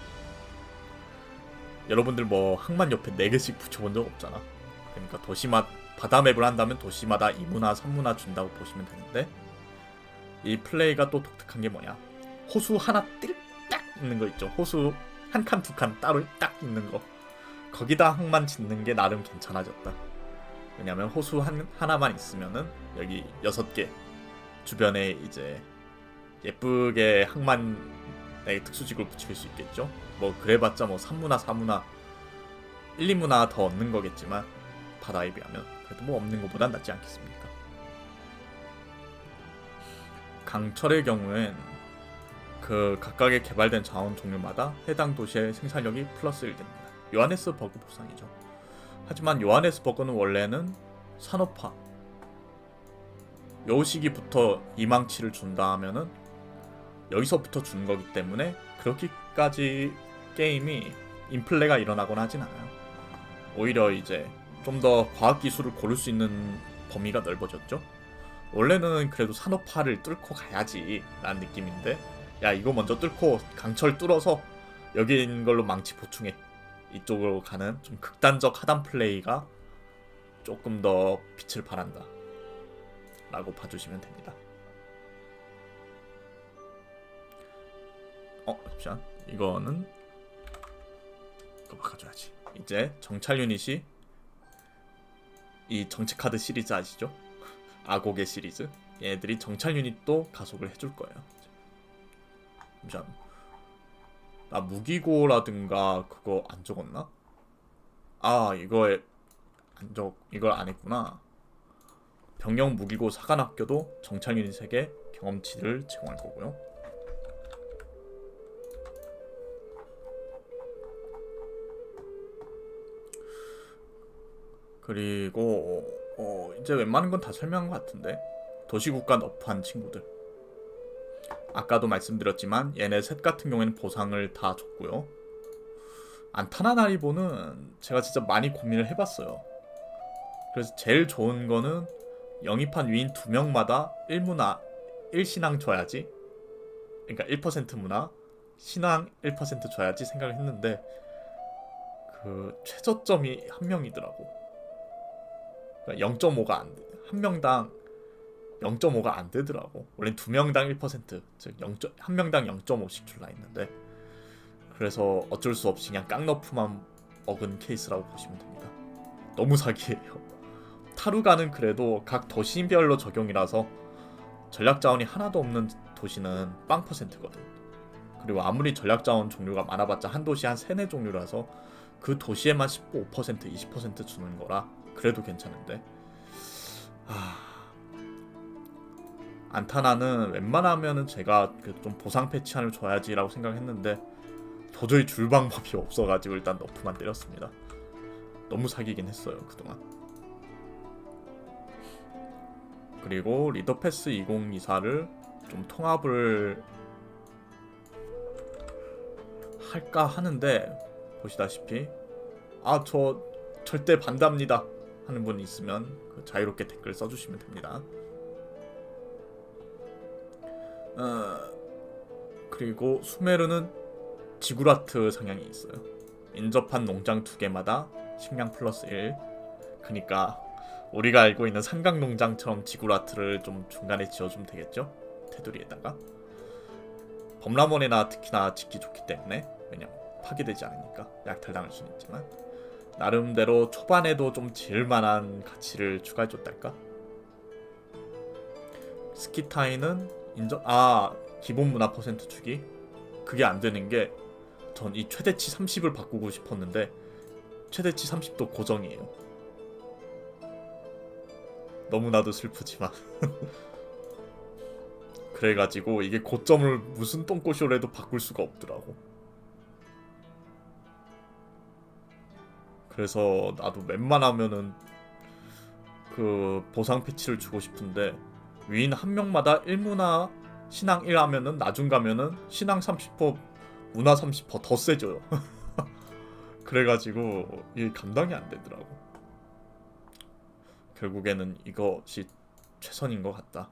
여러분들 뭐 항만 옆에 4개씩 붙여본 적 없잖아. 그러니까 도시마다 바다 맵을 한다면 도시마다 2문화 3문화 준다고 보시면 되는데, 이 플레이가 또 독특한 게 뭐냐, 호수 하나 딱 있는 거 있죠. 호수 한 칸, 2칸 따로 딱 있는 거. 거기다 항만 짓는 게 나름 괜찮아졌다. 왜냐면 호수 하나만 있으면은 여기 6개 주변에 이제 예쁘게 항만의 특수지구를 붙일 수 있겠죠. 뭐 그래봤자 뭐 3문화 4문화 1, 2문화 더 얻는 거겠지만 바다에 비하면 그래도 뭐 없는 것보단 낫지 않겠습니까? 강철의 경우엔 그 각각의 개발된 자원 종류마다 해당 도시의 생산력이 플러스 1 됩니다. 요하네스버그 보상이죠. 하지만 요하네스버그는 원래는 산업화 요 시기부터 이망치를 준다 하면은 여기서부터 준 거기 때문에 그렇게까지 게임이 인플레가 일어나거나 하진 않아요. 오히려 이제 좀 더 과학기술을 고를 수 있는 범위가 넓어졌죠. 원래는 그래도 산업화를 뚫고 가야지 라는 느낌인데, 야 이거 먼저 뚫고 강철 뚫어서 여기 있는 걸로 망치 보충해, 이쪽으로 가는 좀 극단적 하단 플레이가 조금 더 빛을 발한다 라고 봐주시면 됩니다. 잠시만, 이거는 이거 바꿔줘야지. 이제 정찰 유닛이 이 정치 카드 시리즈 아시죠? 아고게 시리즈, 얘네들이 정찰 유닛도 가속을 해줄 거예요. 잠시만, 나 무기고라든가 그거 안 적었나? 이걸 안 했구나. 병영 무기고 사관학교도 정찰 유닛에게 경험치를 제공할 거고요. 그리고 이제 웬만한 건 다 설명한 것 같은데, 도시국가 너프한 친구들, 아까도 말씀드렸지만 얘네 셋 같은 경우에는 보상을 다 줬고요. 안타나나리보는 제가 진짜 많이 고민을 해봤어요. 그래서 제일 좋은 거는 영입한 위인 2명마다 1문화 1신앙 줘야지, 그러니까 1% 문화 신앙 1% 줘야지 생각을 했는데, 그 최저점이 1명이더라고. 그러니까 0.5가 안 돼. 한 명당 0.5가 안 되더라고. 원래 2명당 1%, 즉 1명당 0.5씩 줄라 했는데, 그래서 어쩔 수 없이 그냥 깡너프만 먹은 케이스라고 보시면 됩니다. 너무 사기예요. 타루가는 그래도 각 도시별로 적용이라서 전략 자원이 하나도 없는 도시는 빵 퍼센트거든. 그리고 아무리 전략 자원 종류가 많아봤자 한 도시 한 3, 4종류라서 그 도시에만 15%, 20% 주는 거라 그래도 괜찮은데, 안타나는 웬만하면은 제가 좀 보상 패치안을 줘야지라고 생각했는데 도저히 줄 방법이 없어가지고 일단 너프만 때렸습니다. 너무 사기긴 했어요 그동안. 그리고 리더패스 2024를 좀 통합을 할까 하는데, 보시다시피 저 절대 반대합니다 하는 분 있으면 자유롭게 댓글 써주시면 됩니다. 그리고 수메르는 지구라트 상향이 있어요. 인접한 농장 2개마다 식량 플러스 1. 그니까 우리가 알고 있는 삼각농장처럼 지구라트를 좀 중간에 지어주면 되겠죠? 테두리에다가. 범라몬에나 특히나 짓기 좋기 때문에, 왜냐면 파괴되지 않으니까 약탈당할 수는 있지만. 나름대로 초반에도 좀 지을만한 가치를 추가해줬달까? 스키타이는 기본 문화 퍼센트 주기? 그게 안 되는 게 전 이 최대치 30을 바꾸고 싶었는데 최대치 30도 고정이에요. 너무나도 슬프지만 그래가지고 이게 고점을 무슨 똥꼬쇼로 도 바꿀 수가 없더라고. 그래서 나도 웬만하면은 그 보상 패치를 주고 싶은데 위인 한 명마다 1문화 신앙 1 하면은 나중 가면은 신앙 30% 문화 30%더 세져요. 그래가지고 이게 감당이 안 되더라고. 결국에는 이것이 최선인 것 같다.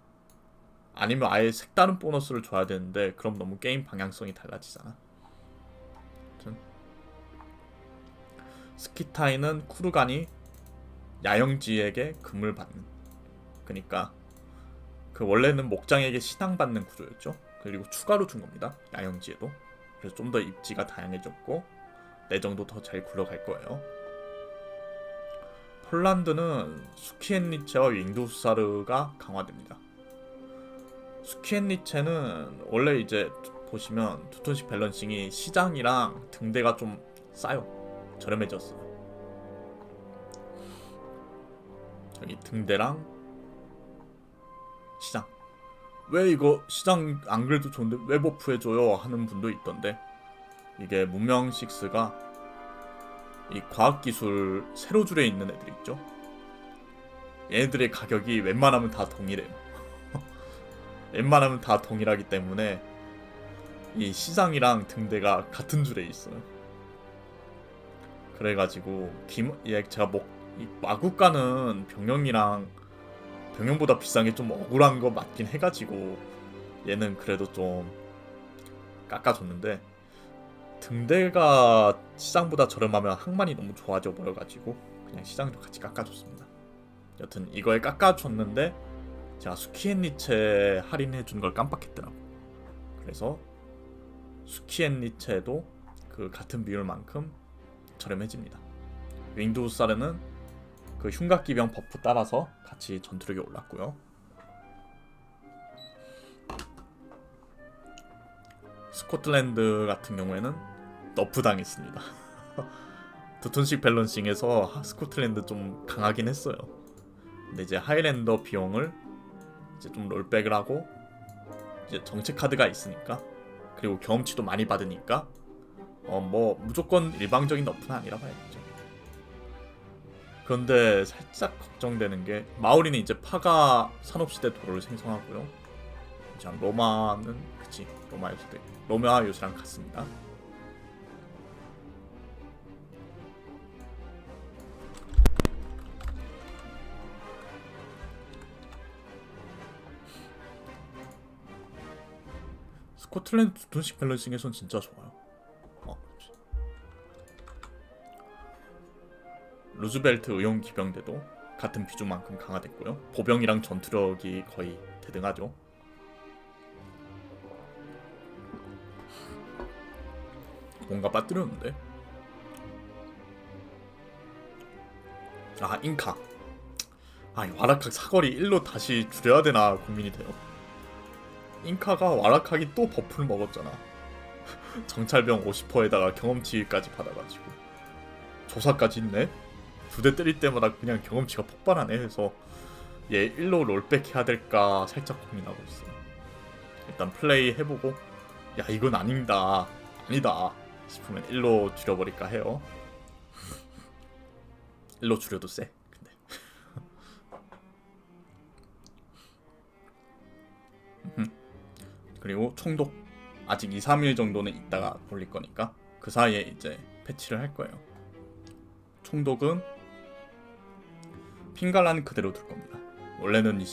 아니면 아예 색다른 보너스를 줘야 되는데 그럼 너무 게임 방향성이 달라지잖아. 아무튼 스키타이는 쿠르간이 야영지에게 금을 받는, 그러니까 그 원래는 목장에게 신앙받는 구조였죠. 그리고 추가로 준 겁니다, 야영지에도. 그래서 좀 더 입지가 다양해졌고 내정도 더 잘 굴러갈 거예요. 폴란드는 수키엔리체와 윙도수사르가 강화됩니다. 수키엔리체는 원래 이제 보시면 두톤식 밸런싱이 시장이랑 등대가 좀 싸요. 저렴해졌어요. 여기 등대랑 시장. 왜 이거 시장 안 그래도 좋은데 왜 버프해줘요 하는 분도 있던데, 이게 문명 6가 이 과학기술 세로줄에 있는 애들 있죠. 얘네들의 가격이 웬만하면 다 동일해요. 웬만하면 다 동일하기 때문에 이 시장이랑 등대가 같은 줄에 있어요. 그래가지고 제가 이 마구가는 병영보다 비싼 게 좀 억울한 거 맞긴 해가지고 얘는 그래도 좀 깎아줬는데, 등대가 시장보다 저렴하면 항만이 너무 좋아져 버려가지고 그냥 시장도 같이 깎아줬습니다. 여튼 이거에 깎아줬는데 제가 수키엔리체 할인해준 걸 깜빡했더라고. 그래서 수키엔리체도 그 같은 비율만큼 저렴해집니다. 윙도우사르는 그 흉각기병 버프 따라서 같이 전투력이 올랐고요. 스코틀랜드 같은 경우에는 너프 당했습니다. 두톤식 밸런싱에서 스코틀랜드 좀 강하긴 했어요. 근데 이제 하이랜더 비용을 이제 좀 롤백을 하고 이제 정책 카드가 있으니까, 그리고 경험치도 많이 받으니까 뭐 무조건 일방적인 너프는 아니라 봐야겠죠. 그런데 살짝 걱정되는 게 마오리는 이제 파가 산업시대 도로를 생성하고요. 자, 로마는 로마 요새랑 같습니다. 스코틀랜드 두톤식 밸런싱에선 진짜 좋아요. 루즈벨트 의용 기병대도 같은 비중만큼 강화됐고요. 보병이랑 전투력이 거의 대등하죠. 뭔가 빠뜨렸는데. 잉카. 와라칵 사거리 1로 다시 줄여야 되나 고민이 돼요. 잉카가 와라칵이 또 버프를 먹었잖아. 정찰병 50%에다가 경험치까지 받아가지고 조사까지 있네. 두 대 때릴 때마다 그냥 경험치가 폭발하네 해서 얘 1로 롤백 해야 될까 살짝 고민하고 있어요. 일단 플레이 해보고 이건 아니다 싶으면 1로 줄여버릴까 해요. 1로 줄여도 쎄. 근데 그리고 총독 아직 2-3일 정도는 있다가 돌릴 거니까 그 사이에 이제 패치를 할 거예요. 총독은 핑갈라는 그대로 둘 겁니다. 원래는 이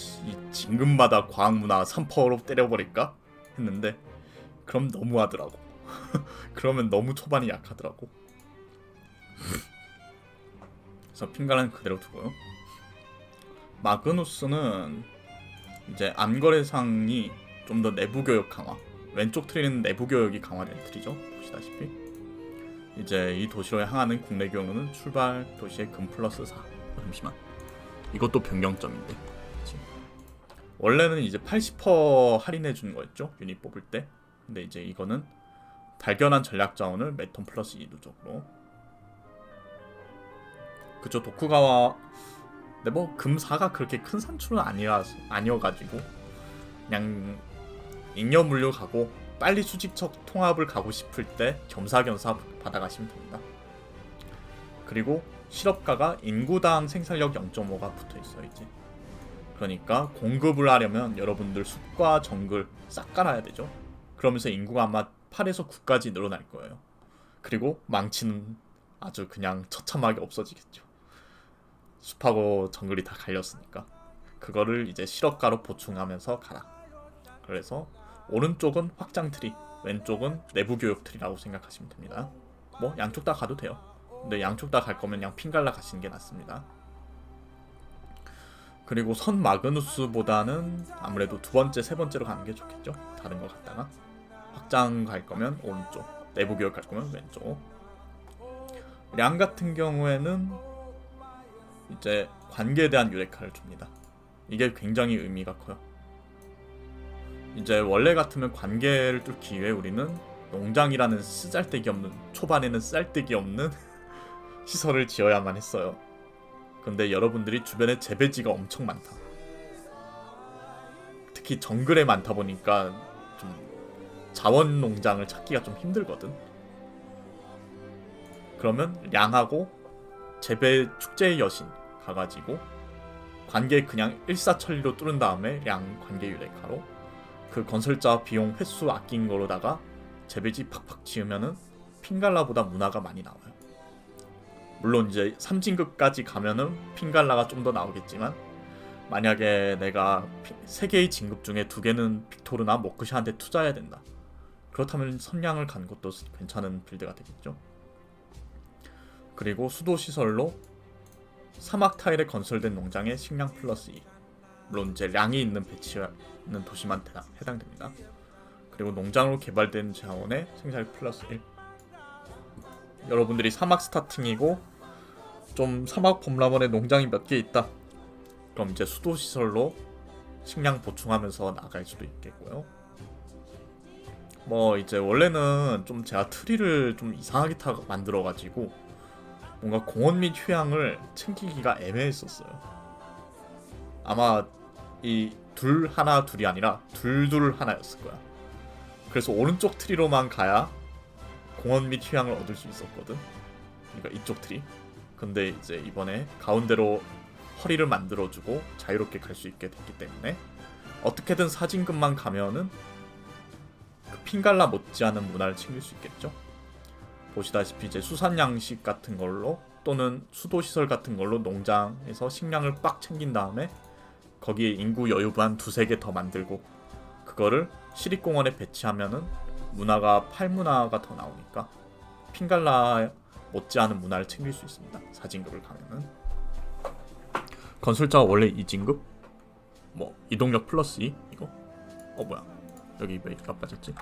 진급마다 과학문화 3%로 때려버릴까 했는데 그럼 너무하더라고. 그러면 너무 초반이 약하더라고. 그래서 핑갈라는 그대로 두고요. 마그누스는 이제 안거래상이 좀 더 내부 교역 강화, 왼쪽 트리는 내부 교역이 강화된 트리죠. 보시다시피 이제 이 도시로 향하는 국내 경로는 출발 도시의 금 플러스 4. 잠시만. 이것도 변경점인데. 그치? 원래는 이제 80% 할인해 주는 거였죠. 유닛 뽑을 때. 근데 이제 이거는 발견한 전략 자원을 매턴 플러스 2 누적으로. 그쵸. 도쿠가와 근데 뭐 금4가 그렇게 큰 산출은 아니어가지고 그냥 잉여 물류 가고 빨리 수직적 통합을 가고 싶을 때 겸사겸사 받아가시면 됩니다. 그리고 실업가가 인구당 생산력 0.5가 붙어있어요. 이제 그러니까 공급을 하려면 여러분들 숲과 정글 싹 깔아야 되죠. 그러면서 인구가 아마 8에서 9까지 늘어날 거예요. 그리고 망치는 아주 그냥 처참하게 없어지겠죠. 숲하고 정글이 다 갈렸으니까 그거를 이제 실업가로 보충하면서 가라. 그래서 오른쪽은 확장 트리, 왼쪽은 내부 교육 트리라고 생각하시면 됩니다. 뭐 양쪽 다 가도 돼요. 근데 양쪽 다 갈 거면 그냥 핑갈라 가시는 게 낫습니다. 그리고 선 마그누스보다는 아무래도 두 번째, 세 번째로 가는 게 좋겠죠. 다른 거 갔다가 확장 갈 거면 오른쪽, 내부 교육 갈 거면 왼쪽. 량 같은 경우에는 이제 관계에 대한 유레카를 줍니다. 이게 굉장히 의미가 커요. 이제 원래 같으면 관계를 뚫기 위해 우리는 농장이라는 쓰잘데기 없는, 초반에는 쓸데기 없는 시설을 지어야만 했어요. 근데 여러분들이 주변에 재배지가 엄청 많다. 특히 정글에 많다 보니까 좀 자원 농장을 찾기가 좀 힘들거든. 그러면 량하고 재배 축제의 여신 가가지고 관계 그냥 일사천리로 뚫은 다음에 량 관계 유레카로 그 건설자 비용 횟수 아낀 거로다가 재배지 팍팍 지으면은 핑갈라보다 문화가 많이 나와요. 물론 이제 3진급까지 가면은 핑갈라가 좀 더 나오겠지만 만약에 내가 3개의 진급 중에 2개는 빅토르나 모크샤한테 투자해야 된다. 그렇다면 선량을 간 것도 괜찮은 빌드가 되겠죠. 그리고 수도시설로 사막 타일에 건설된 농장에 식량 플러스 2. 물론 이제 량이 있는 배치가 있는 도시만 해당됩니다. 그리고 농장으로 개발된 자원에 생산력 플러스 1. 여러분들이 사막 스타팅이고 좀 사막 범람원에 농장이 몇 개 있다. 그럼 이제 수도시설로 식량 보충하면서 나갈 수도 있겠고요. 뭐 이제 원래는 좀 제가 트리를 좀 이상하게 만들어가지고 뭔가 공원 및 휴양을 챙기기가 애매했었어요. 아마 이 둘 하나 둘이 아니라 둘 하나였을 거야. 그래서 오른쪽 트리로만 가야 공원 및 휴양을 얻을 수 있었거든. 그러니까 이쪽 트리. 근데 이제 이번에 가운데로 허리를 만들어주고 자유롭게 갈 수 있게 됐기 때문에 어떻게든 사진급만 가면은 그 핑갈라 못지않은 문화를 챙길 수 있겠죠. 보시다시피 이제 수산 양식 같은 걸로 또는 수도시설 같은 걸로 농장에서 식량을 빡 챙긴 다음에 거기에 인구 여유분 한 2-3개 더 만들고 그거를 시립공원에 배치하면은 문화가 8문화가 더 나오니까 핑갈라 못지않은 문화를 챙길 수 있습니다. 4진급을 가면은 건설자가 원래 2진급? 뭐 이동력 플러스 2? 이거? 뭐야 여기 왜 이가 빠졌지?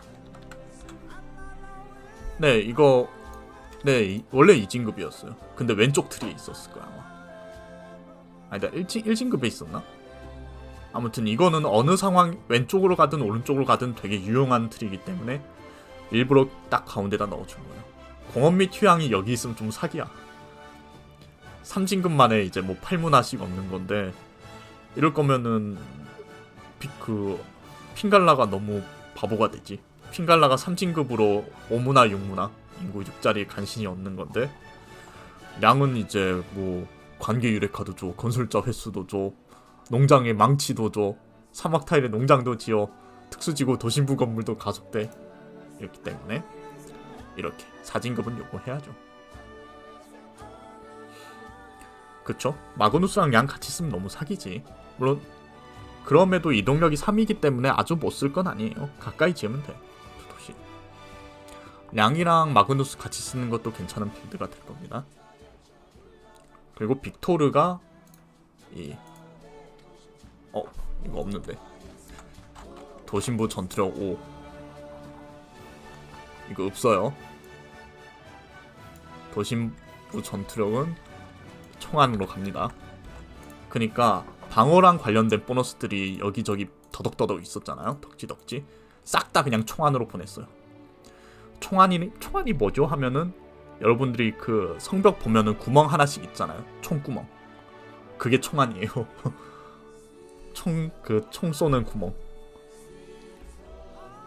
네 이거 네 원래 2진급이었어요. 근데 왼쪽 트리에 있었을 거야 아마. 아니다 1진급에 있었나? 아무튼 이거는 어느 상황 왼쪽으로 가든 오른쪽으로 가든 되게 유용한 트리이기 때문에 일부러 딱 가운데다 넣어준 거예요. 공원 및 휴양이 여기 있으면 좀 사기야. 3진급만에 이제 뭐 8문화씩 얻는 건데 이럴 거면은 핑갈라가 너무 바보가 되지. 핑갈라가 3진급으로 5문화 6문화 인구 6짜리 간신히 얻는 건데 량은 이제 뭐 관계 유레카도 줘, 건설자 횟수도 줘, 농장에 망치도 줘, 사막 타일에 농장도 지어, 특수지구 도심부 건물도 가속돼. 이렇기 때문에 이렇게 4진급은 요구해야죠. 그쵸? 마그누스랑 양 같이 쓰면 너무 사기지. 물론 그럼에도 이동력이 3이기 때문에 아주 못 쓸 건 아니에요. 가까이 지으면 돼. 도시. 량이랑 마그누스 같이 쓰는 것도 괜찮은 빌드가 될 겁니다. 그리고 빅토르가 이거 없는데 도심부 전투력 5 이거 없어요. 도심부 전투력은 총안으로 갑니다. 그러니까 방어랑 관련된 보너스들이 여기저기 더덕더덕 있었잖아요. 덕지덕지 싹 다 그냥 총안으로 보냈어요. 총안이 뭐죠 하면은 여러분들이 그 성벽 보면은 구멍 하나씩 있잖아요. 총구멍. 그게 총안이에요. 총 쏘는 구멍.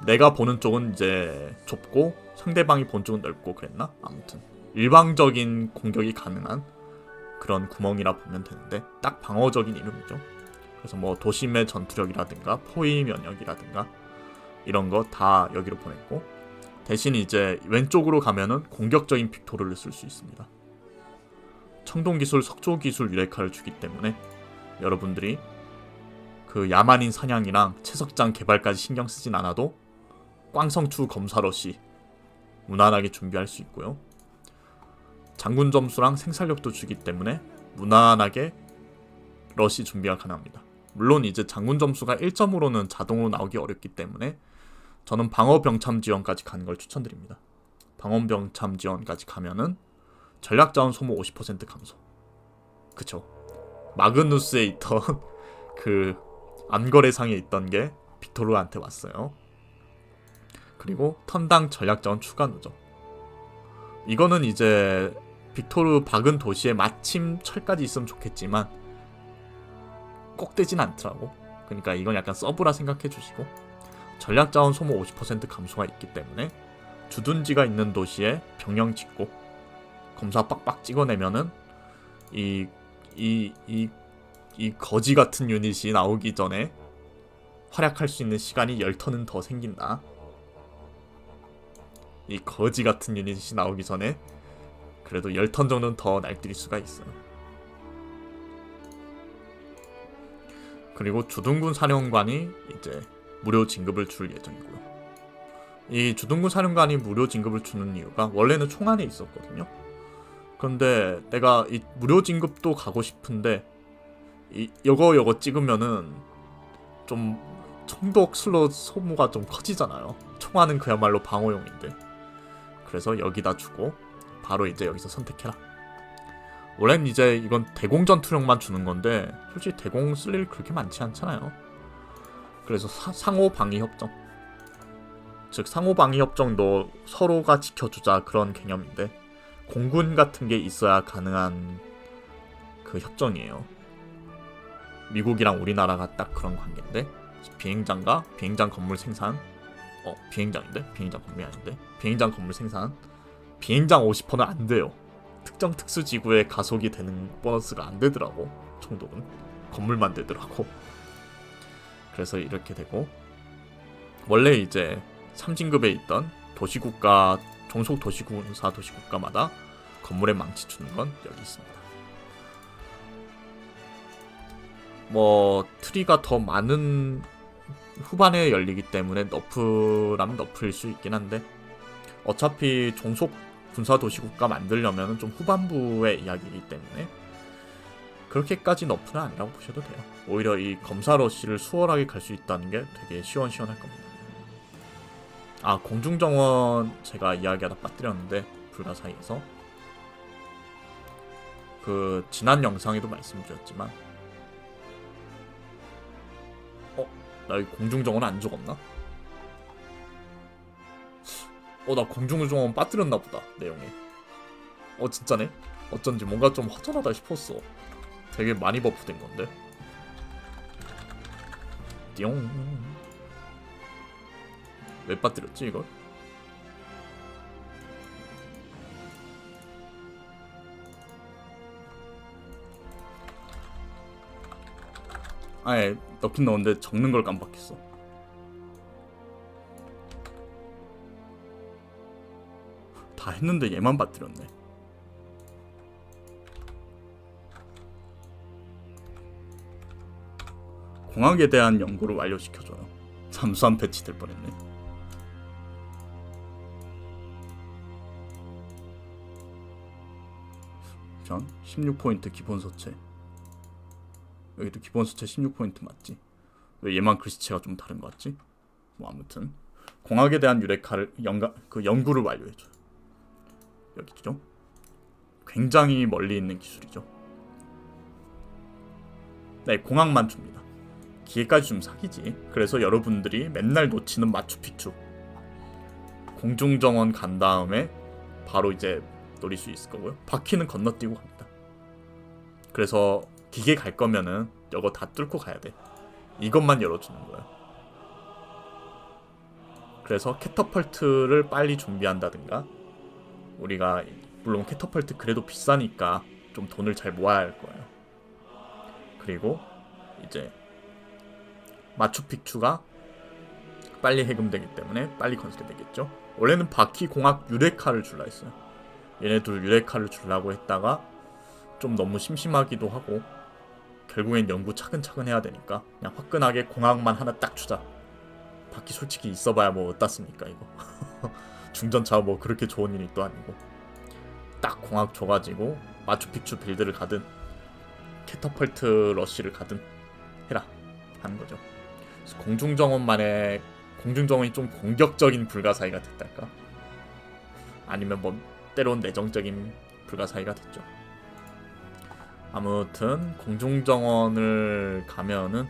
내가 보는 쪽은 이제 좁고 상대방이 본 쪽은 넓고 그랬나? 아무튼 일방적인 공격이 가능한 그런 구멍이라 보면 되는데 딱 방어적인 이름이죠. 그래서 뭐 도심의 전투력이라든가 포위 면역이라든가 이런 거 다 여기로 보냈고, 대신 이제 왼쪽으로 가면은 공격적인 빅토르를 쓸 수 있습니다. 청동기술, 석조기술 유레카를 주기 때문에 여러분들이 그 야만인 사냥이랑 채석장 개발까지 신경 쓰진 않아도 꽝성추 검사러시 무난하게 준비할 수 있고요. 장군 점수랑 생산력도 주기 때문에 무난하게 러시 준비가 가능합니다. 물론 이제 장군 점수가 1점으로는 자동으로 나오기 어렵기 때문에 저는 방어 병참 지원까지 가는 걸 추천드립니다. 방어 병참 지원까지 가면은 전략 자원 소모 50% 감소. 그쵸. 마그누스에 있던 그 암거래상에 있던 게 빅토르한테 왔어요. 그리고 턴당 전략 자원 추가 누적. 이거는 이제 빅토르 박은 도시에 마침 철까지 있으면 좋겠지만 꼭 되진 않더라고. 그러니까 이건 약간 서브라 생각해 주시고, 전략 자원 소모 50% 감소가 있기 때문에 주둔지가 있는 도시에 병영 짓고 검사 빡빡 찍어내면은 이 거지 같은 유닛이 나오기 전에 활약할 수 있는 시간이 10턴은 더 생긴다. 이 거지 같은 유닛이 나오기 전에 그래도 10턴 정도는 더 날뛸 수가 있어요. 그리고 주둔군 사령관이 이제 무료 진급을 줄 예정이고요. 이 주둔군 사령관이 무료 진급을 주는 이유가 원래는 총안에 있었거든요. 그런데 내가 이 무료 진급도 가고 싶은데 이거 찍으면은 좀 총독 슬롯 소모가 좀 커지잖아요. 총안은 그야말로 방어용인데. 그래서 여기다 주고 바로 이제 여기서 선택해라. 원래는 이제 이건 대공 전투력만 주는 건데 솔직히 대공 쓸 일 그렇게 많지 않잖아요. 그래서 상호 방위 협정, 즉 상호 방위 협정도 서로가 지켜주자 그런 개념인데 공군 같은 게 있어야 가능한 그 협정이에요. 미국이랑 우리나라가 딱 그런 관계인데, 비행장과 비행장 건물 생산, 비행장인데? 비행장 건물이 아닌데? 비행장 건물 생산, 비행장 50%는 안 돼요. 특정 특수지구에 가속이 되는 보너스가 안 되더라고. 총독은 건물만 되더라고. 그래서 이렇게 되고, 원래 이제 3진급에 있던 도시국가, 종속 도시군사 도시국가마다 건물에 망치 주는 건 여기 있습니다. 뭐 트리가 더 많은 후반에 열리기 때문에 너프라면 너프일 수 있긴 한데, 어차피 종속 군사 도시국가 만들려면 좀 후반부의 이야기이기 때문에 그렇게까지 너프는 아니라고 보셔도 돼요. 오히려 이 검사 러시를 수월하게 갈 수 있다는 게 되게 시원시원할 겁니다. 아, 공중정원 제가 이야기하다 빠뜨렸는데 불가 사이에서 그 지난 영상에도 말씀드렸지만 나 이 공중정원 안 죽었나? 나 공중정원 빠뜨렸나 보다 내용에. 진짜네? 어쩐지 뭔가 좀 허전하다 싶었어. 되게 많이 버프된 건데. 띠용. 왜 빠뜨렸지 이걸? 아예 넣긴 넣었는데 적는 걸 깜빡했어. 다 했는데 얘만 빠뜨렸네. 공학에 대한 연구를 완료시켜줘요. 잠수함 배치될 뻔했네. 전 16포인트 기본 소체. 여기도 기본 소체 16포인트 맞지? 왜 얘만 글씨체가 좀 다른 것 같지? 뭐 아무튼 공학에 대한 유레카를 연구를 완료해줘요. 여기죠. 굉장히 멀리 있는 기술이죠. 네, 공항만 줍니다. 기회까지 좀 사기지. 그래서 여러분들이 맨날 놓치는 마추픽추, 공중정원 간 다음에 바로 이제 노릴 수 있을 거고요. 바퀴는 건너뛰고 갑니다. 그래서 기계 갈 거면은 이거 다 뚫고 가야 돼. 이것만 열어주는 거예요. 그래서 캐터펄트를 빨리 준비한다든가, 우리가 물론 캐터펄트 그래도 비싸니까 좀 돈을 잘 모아야 할 거예요. 그리고 이제 마추픽추가 빨리 해금되기 때문에 빨리 건설되겠죠. 원래는 바퀴 공학 유레카를 줄라 했어요. 얘네들 유레카를 주려고 했다가 좀 너무 심심하기도 하고 결국엔 연구 차근차근 해야 되니까 그냥 화끈하게 공학만 하나 딱 주자. 바퀴 솔직히 있어봐야 뭐 어떻습니까 이거. 중전차 뭐 그렇게 좋은 일이 또 아니고 딱 공학 줘가지고 마추픽추 빌드를 가든 캐터펄트 러쉬를 가든 해라 하는 거죠. 그래서 공중정원이 좀 공격적인 불가사의가 됐달까? 아니면 뭐 때론 내정적인 불가사의가 됐죠. 아무튼 공중정원을 가면은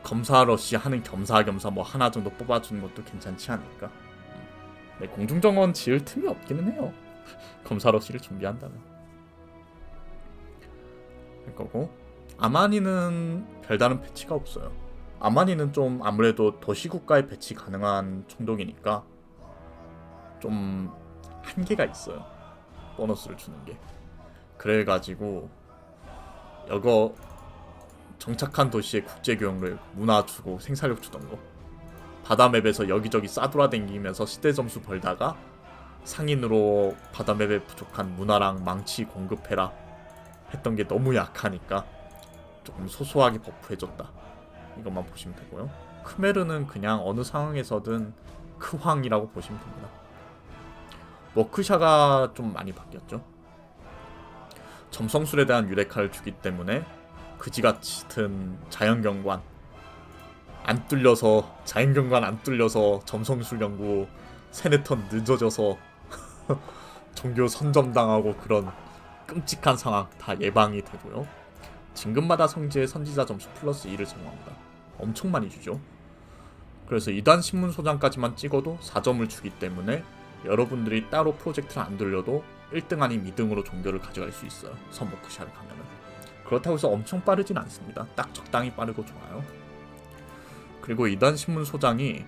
검사 러쉬 하는 겸사겸사 뭐 하나 정도 뽑아주는 것도 괜찮지 않을까? 네, 공중정원 지을 틈이 없기는 해요. 검사 러쉬를 준비한다면. 할 거고 아마니는 별다른 패치가 없어요. 아마니는 좀 아무래도 도시국가에 배치 가능한 총독이니까 좀 한계가 있어요. 보너스를 주는 게. 그래가지고 이거 정착한 도시에 국제교역을 문화 주고 생산력 주던 거, 바다맵에서 여기저기 싸돌아다니면서 시대 점수 벌다가 상인으로 바다맵에 부족한 문화랑 망치 공급해라 했던 게 너무 약하니까 조금 소소하게 버프해줬다. 이것만 보시면 되고요. 크메르는 그냥 어느 상황에서든 크황이라고 보시면 됩니다. 워크샤가 좀 많이 바뀌었죠. 점성술에 대한 유레카를 주기 때문에 그지같은 자연경관 안 뚫려서 점성술 연구 3-4턴 늦어져서 종교 선점당하고 그런 끔찍한 상황 다 예방이 되고요. 진급마다 성지의 선지자 점수 플러스 2를 제공합니다. 엄청 많이 주죠. 그래서 2단 신문소장까지만 찍어도 4점을 주기 때문에 여러분들이 따로 프로젝트를 안 돌려도 1등 아닌 2등으로 종교를 가져갈 수 있어요. 선버크샤를 가면은. 그렇다고 해서 엄청 빠르진 않습니다. 딱 적당히 빠르고 좋아요. 그리고 2단 신문소장이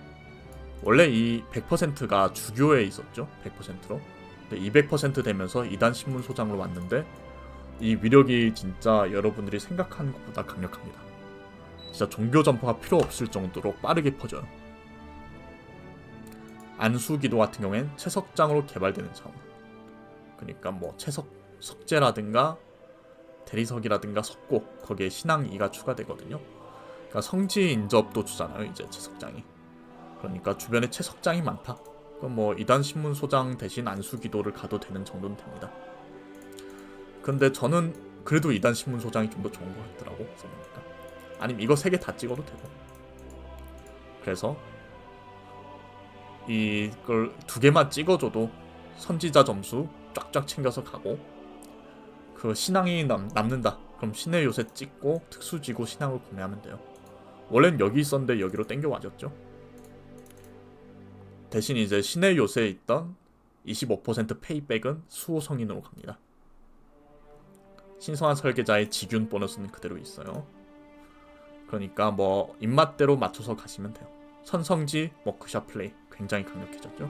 원래 이 100%가 주교에 있었죠. 100%로. 근데 200% 되면서 2단 신문소장으로 왔는데 이 위력이 진짜 여러분들이 생각하는 것보다 강력합니다. 진짜 종교 점퍼가 필요 없을 정도로 빠르게 퍼져요. 안수기도 같은 경우엔 채석장으로 개발되는 차원. 그러니까 뭐 석재라든가 대리석이라든가 석고 거기에 신앙 2가 추가되거든요. 그러니까 성지 인접도 주잖아요. 이제 채석장이. 그러니까 주변에 채석장이 많다. 그럼 뭐 2단 신문소장 대신 안수기도를 가도 되는 정도는 됩니다. 근데 저는 그래도 2단 신문소장이 좀 더 좋은 것 같더라고. 써보니까. 아니면 이거 3개 다 찍어도 되고. 그래서 이걸 2개만 찍어줘도 선지자 점수 쫙쫙 챙겨서 가고, 그 신앙이 남는다. 그럼 신의 요새 찍고 특수지구 신앙을 구매하면 돼요. 원래는 여기 있었는데 여기로 땡겨와줬죠. 대신 이제 신의 요새에 있던 25% 페이백은 수호 성인으로 갑니다. 신성한 설계자의 직윤 보너스는 그대로 있어요. 그러니까 뭐 입맛대로 맞춰서 가시면 돼요. 선성지 워크샵 플레이 굉장히 강력해졌죠.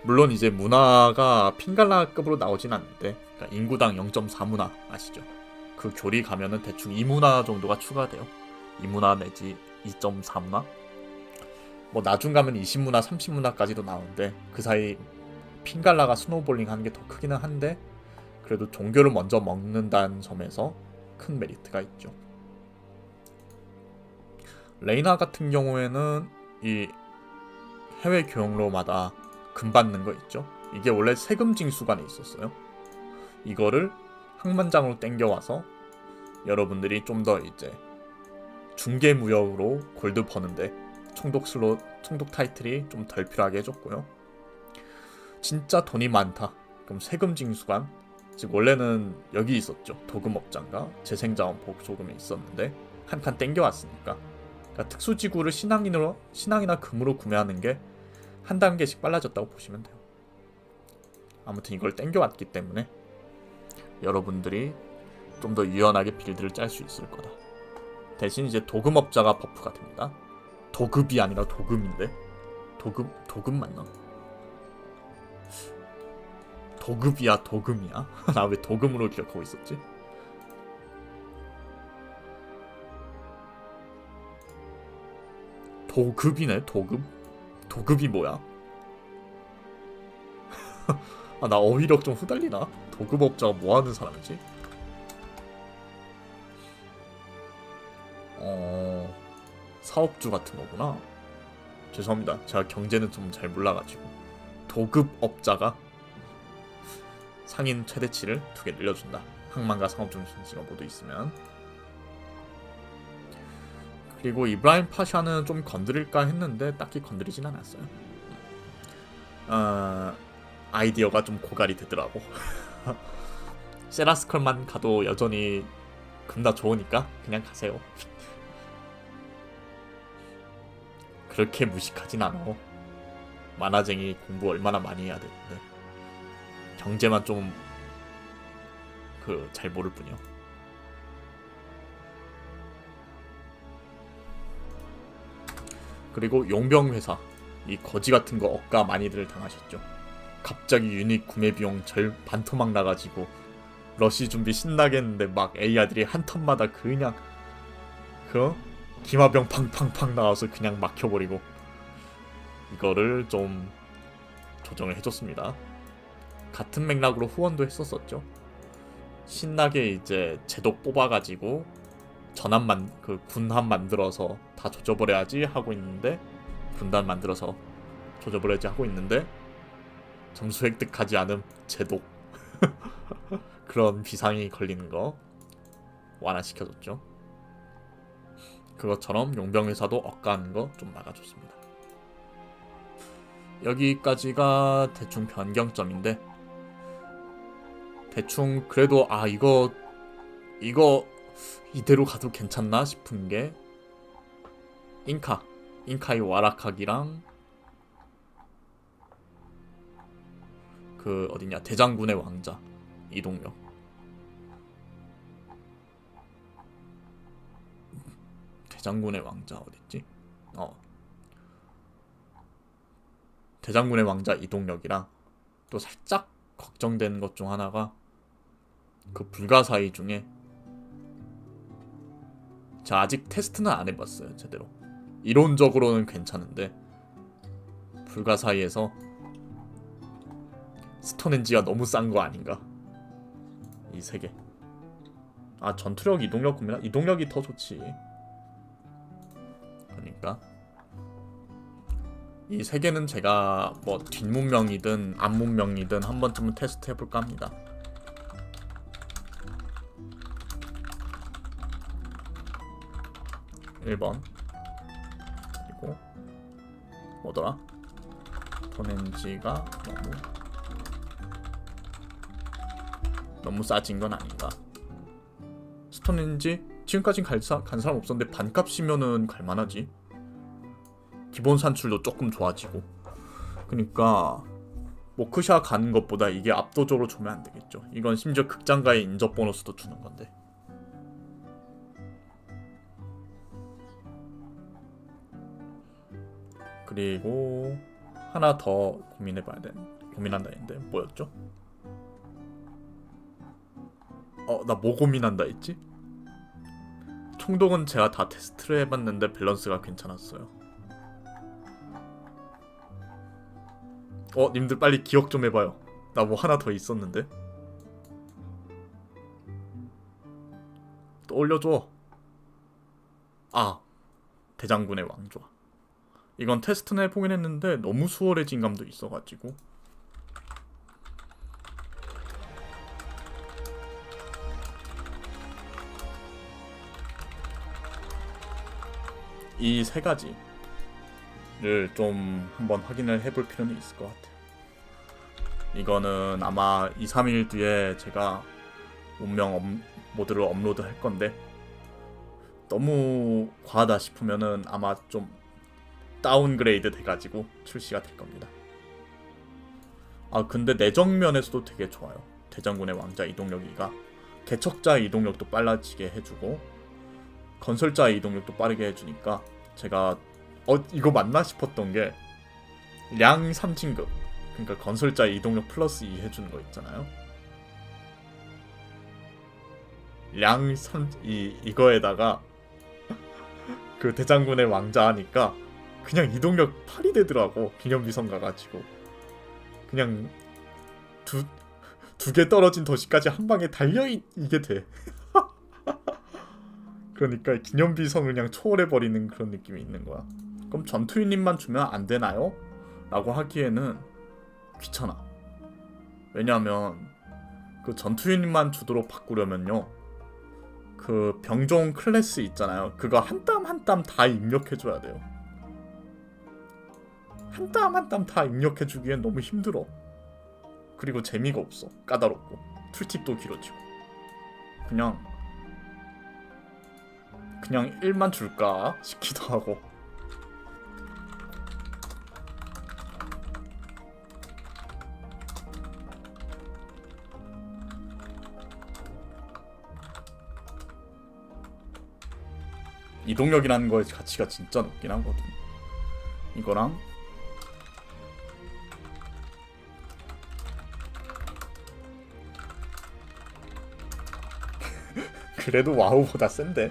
물론 이제 문화가 핀갈라급으로 나오진 않는데, 그러니까 인구당 0.4 문화 아시죠? 그 교리 가면은 대충 2문화 정도가 추가돼요. 2문화 내지 2.4 문화. 뭐 나중 가면 20문화, 30문화까지도 나오는데 그 사이 핀갈라가 스노우볼링 하는 게 더 크기는 한데 그래도 종교를 먼저 먹는다는 점에서 큰 메리트가 있죠. 레이나 같은 경우에는 이 해외 교역로마다 금 받는 거 있죠. 이게 원래 세금 징수관에 있었어요. 이거를 항만장으로 땡겨와서 여러분들이 좀 더 이제 중개무역으로 골드 버는데 총독 타이틀이 좀 덜 필요하게 해줬고요. 진짜 돈이 많다. 그럼 세금 징수관, 즉 원래는 여기 있었죠. 도금업장과 재생자원 보조금이 있었는데 한 칸 땡겨왔으니까. 그러니까 특수지구를 신앙이나 금으로 구매하는 게 한 단계씩 빨라졌다고 보시면 돼요. 아무튼 이걸 땡겨왔기 때문에 여러분들이 좀 더 유연하게 빌드를 짤 수 있을 거다. 대신 이제 도금업자가 버프가 됩니다. 도급이 아니라 도금인데 도금 맞나? 도급이야 도금이야? 나 왜 도금으로 기억하고 있었지? 도급이네. 도급이 뭐야? 아, 나 어휘력 좀 후달리나? 도급업자가 뭐하는 사람이지? 사업주 같은 거구나. 죄송합니다. 제가 경제는 좀 잘 몰라가지고. 도급업자가 상인 최대치를 2개 늘려준다. 항만과 상업중심지가 모두 있으면. 그리고 이브라임 파샤는 좀 건드릴까 했는데 딱히 건드리진 않았어요. 아이디어가 좀 고갈이 되더라고. 세라스컬만 가도 여전히 겁나 좋으니까 그냥 가세요. 그렇게 무식하진 않아. 만화쟁이 공부 얼마나 많이 해야 되는데 경제만 좀 잘 모를 뿐이요. 그리고 용병회사, 이 거지 같은 거 억까 많이들 당하셨죠. 갑자기 유닛 구매 비용 반토막 나가지고 러시 준비 신나게 했는데 막 AR들이 한 턴마다 그냥 기마병 팡팡팡 나와서 그냥 막혀버리고, 이거를 좀 조정을 해줬습니다. 같은 맥락으로 후원도 했었었죠. 신나게 이제 제독 뽑아가지고 군함 만들어서 다 조져버려야지 하고 있는데, 군단 만들어서 조져버려야지 하고 있는데 점수 획득하지 않음 제독 그런 비상이 걸리는 거 완화시켜줬죠. 그것처럼 용병회사도 억까하는 거 좀 막아줬습니다. 여기까지가 대충 변경점인데, 대충 그래도 이거 이대로 가도 괜찮나 싶은 게 인카의 와라카기랑 어디냐, 대장군의 왕자 이동력. 대장군의 왕자 어딨지? 대장군의 왕자 이동력이랑 또 살짝 걱정되는 것 중 하나가 불가사의 중에, 제가 아직 테스트는 안 해봤어요 제대로. 이론적으로는 괜찮은데 불가사의에서 스톤헨지가 너무 싼 거 아닌가, 이 3개. 전투력 이동력 구매나 이동력이 더 좋지. 그러니까 이 3개는 제가 뭐 뒷문명이든 앞문명이든 한 번쯤은 테스트 해볼까 합니다. (1번) 그리고 뭐더라? 스톤헨지가 너무 싸진 건 아닌가. 스톤헨지 지금까진 간 사람 없었는데 반값이면은 갈만하지. 기본 산출도 조금 좋아지고. 그러니까 모크샤 가는 것보다 이게 압도적으로 주면 안 되겠죠. 이건 심지어 극장가의 인접 보너스도 주는 건데. 그리고 하나 더 고민한다 했는데 뭐였죠? 나 뭐 고민한다 했지? 총독은 제가 다 테스트를 해봤는데 밸런스가 괜찮았어요. 님들 빨리 기억 좀 해봐요. 나 뭐 하나 더 있었는데. 떠올려줘. 대장군의 왕좌. 이건 테스트는 해보긴 했는데 너무 수월해진 감도 있어가지고. 이 3가지 좀 한번 확인을 해볼 필요는 있을 것 같아요. 이거는 아마 2-3일 뒤에 제가 운명 모드를 업로드 할 건데 너무 과하다 싶으면은 아마 좀 다운그레이드 돼가지고 출시가 될 겁니다. 근데 내정면에서도 되게 좋아요. 대장군의 왕자 이동력이가 개척자 이동력도 빨라지게 해주고 건설자 이동력도 빠르게 해주니까 제가 이거 맞나 싶었던 게 량 3진급, 그러니까 건설자 이동력 플러스 2 해주는 거 있잖아요. 량 3, 이거에다가 그 대장군의 왕자 하니까 그냥 이동력 8이 되더라고. 기념비성 가가지고 그냥 두 개 떨어진 도시까지 한 방에 이게 돼. 그러니까 기념비성을 그냥 초월해버리는 그런 느낌이 있는 거야. 그럼 전투 유닛만 주면 안 되나요? 라고 하기에는 귀찮아. 왜냐하면 그 전투 유닛만 주도록 바꾸려면요, 그 병종 클래스 있잖아요. 그거 한 땀 한 땀 다 입력해줘야 돼요. 한 땀 한 땀 다 입력해주기엔 너무 힘들어. 그리고 재미가 없어. 까다롭고 툴팁도 길어지고. 그냥 1만 줄까 싶기도 하고. 이동력이라는 거의 가치가 진짜 높긴 하거든. 이거랑 그래도 와우보다 센데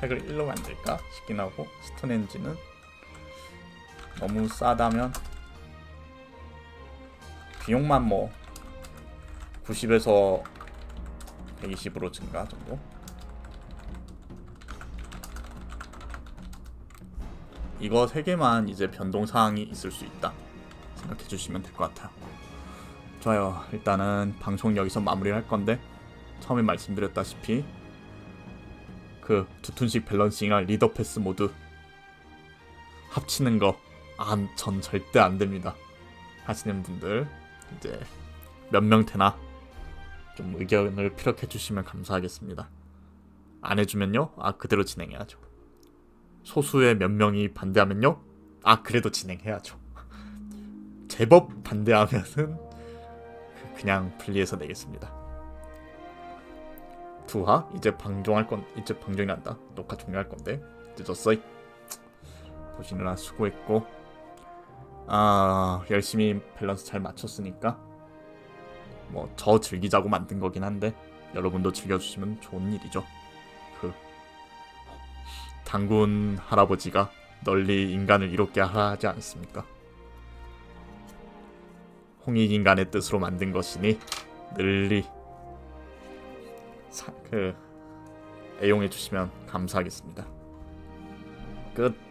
색을 1로 만들까 싶긴 하고, 스톤엔지는 너무 싸다면 비용만 뭐 90에서 120으로 증가 정도. 이거 3개만 이제 변동사항이 있을 수 있다 생각해주시면 될 것 같아요. 좋아요. 일단은 방송 여기서 마무리를 할 건데, 처음에 말씀드렸다시피 그 두툰식 밸런싱이랑 리더 패스 모드 합치는 거 전 절대 안 됩니다 하시는 분들, 이제 몇 명 되나 좀 의견을 피력해 주시면 감사하겠습니다. 안 해주면요, 그대로 진행해야죠. 소수의 몇 명이 반대하면요, 그래도 진행해야죠. 제법 반대하면은 그냥 분리해서 내겠습니다. 두하 이제 방종이 난다. 녹화 종료할 건데 늦었어. 보시느라 수고했고, 열심히 밸런스 잘 맞췄으니까 뭐 저 즐기자고 만든 거긴 한데 여러분도 즐겨주시면 좋은 일이죠. 그 단군 할아버지가 널리 인간을 이롭게 하지 않습니까? 홍익인간의 뜻으로 만든 것이니 널리 애용해 주시면 감사하겠습니다. 끝.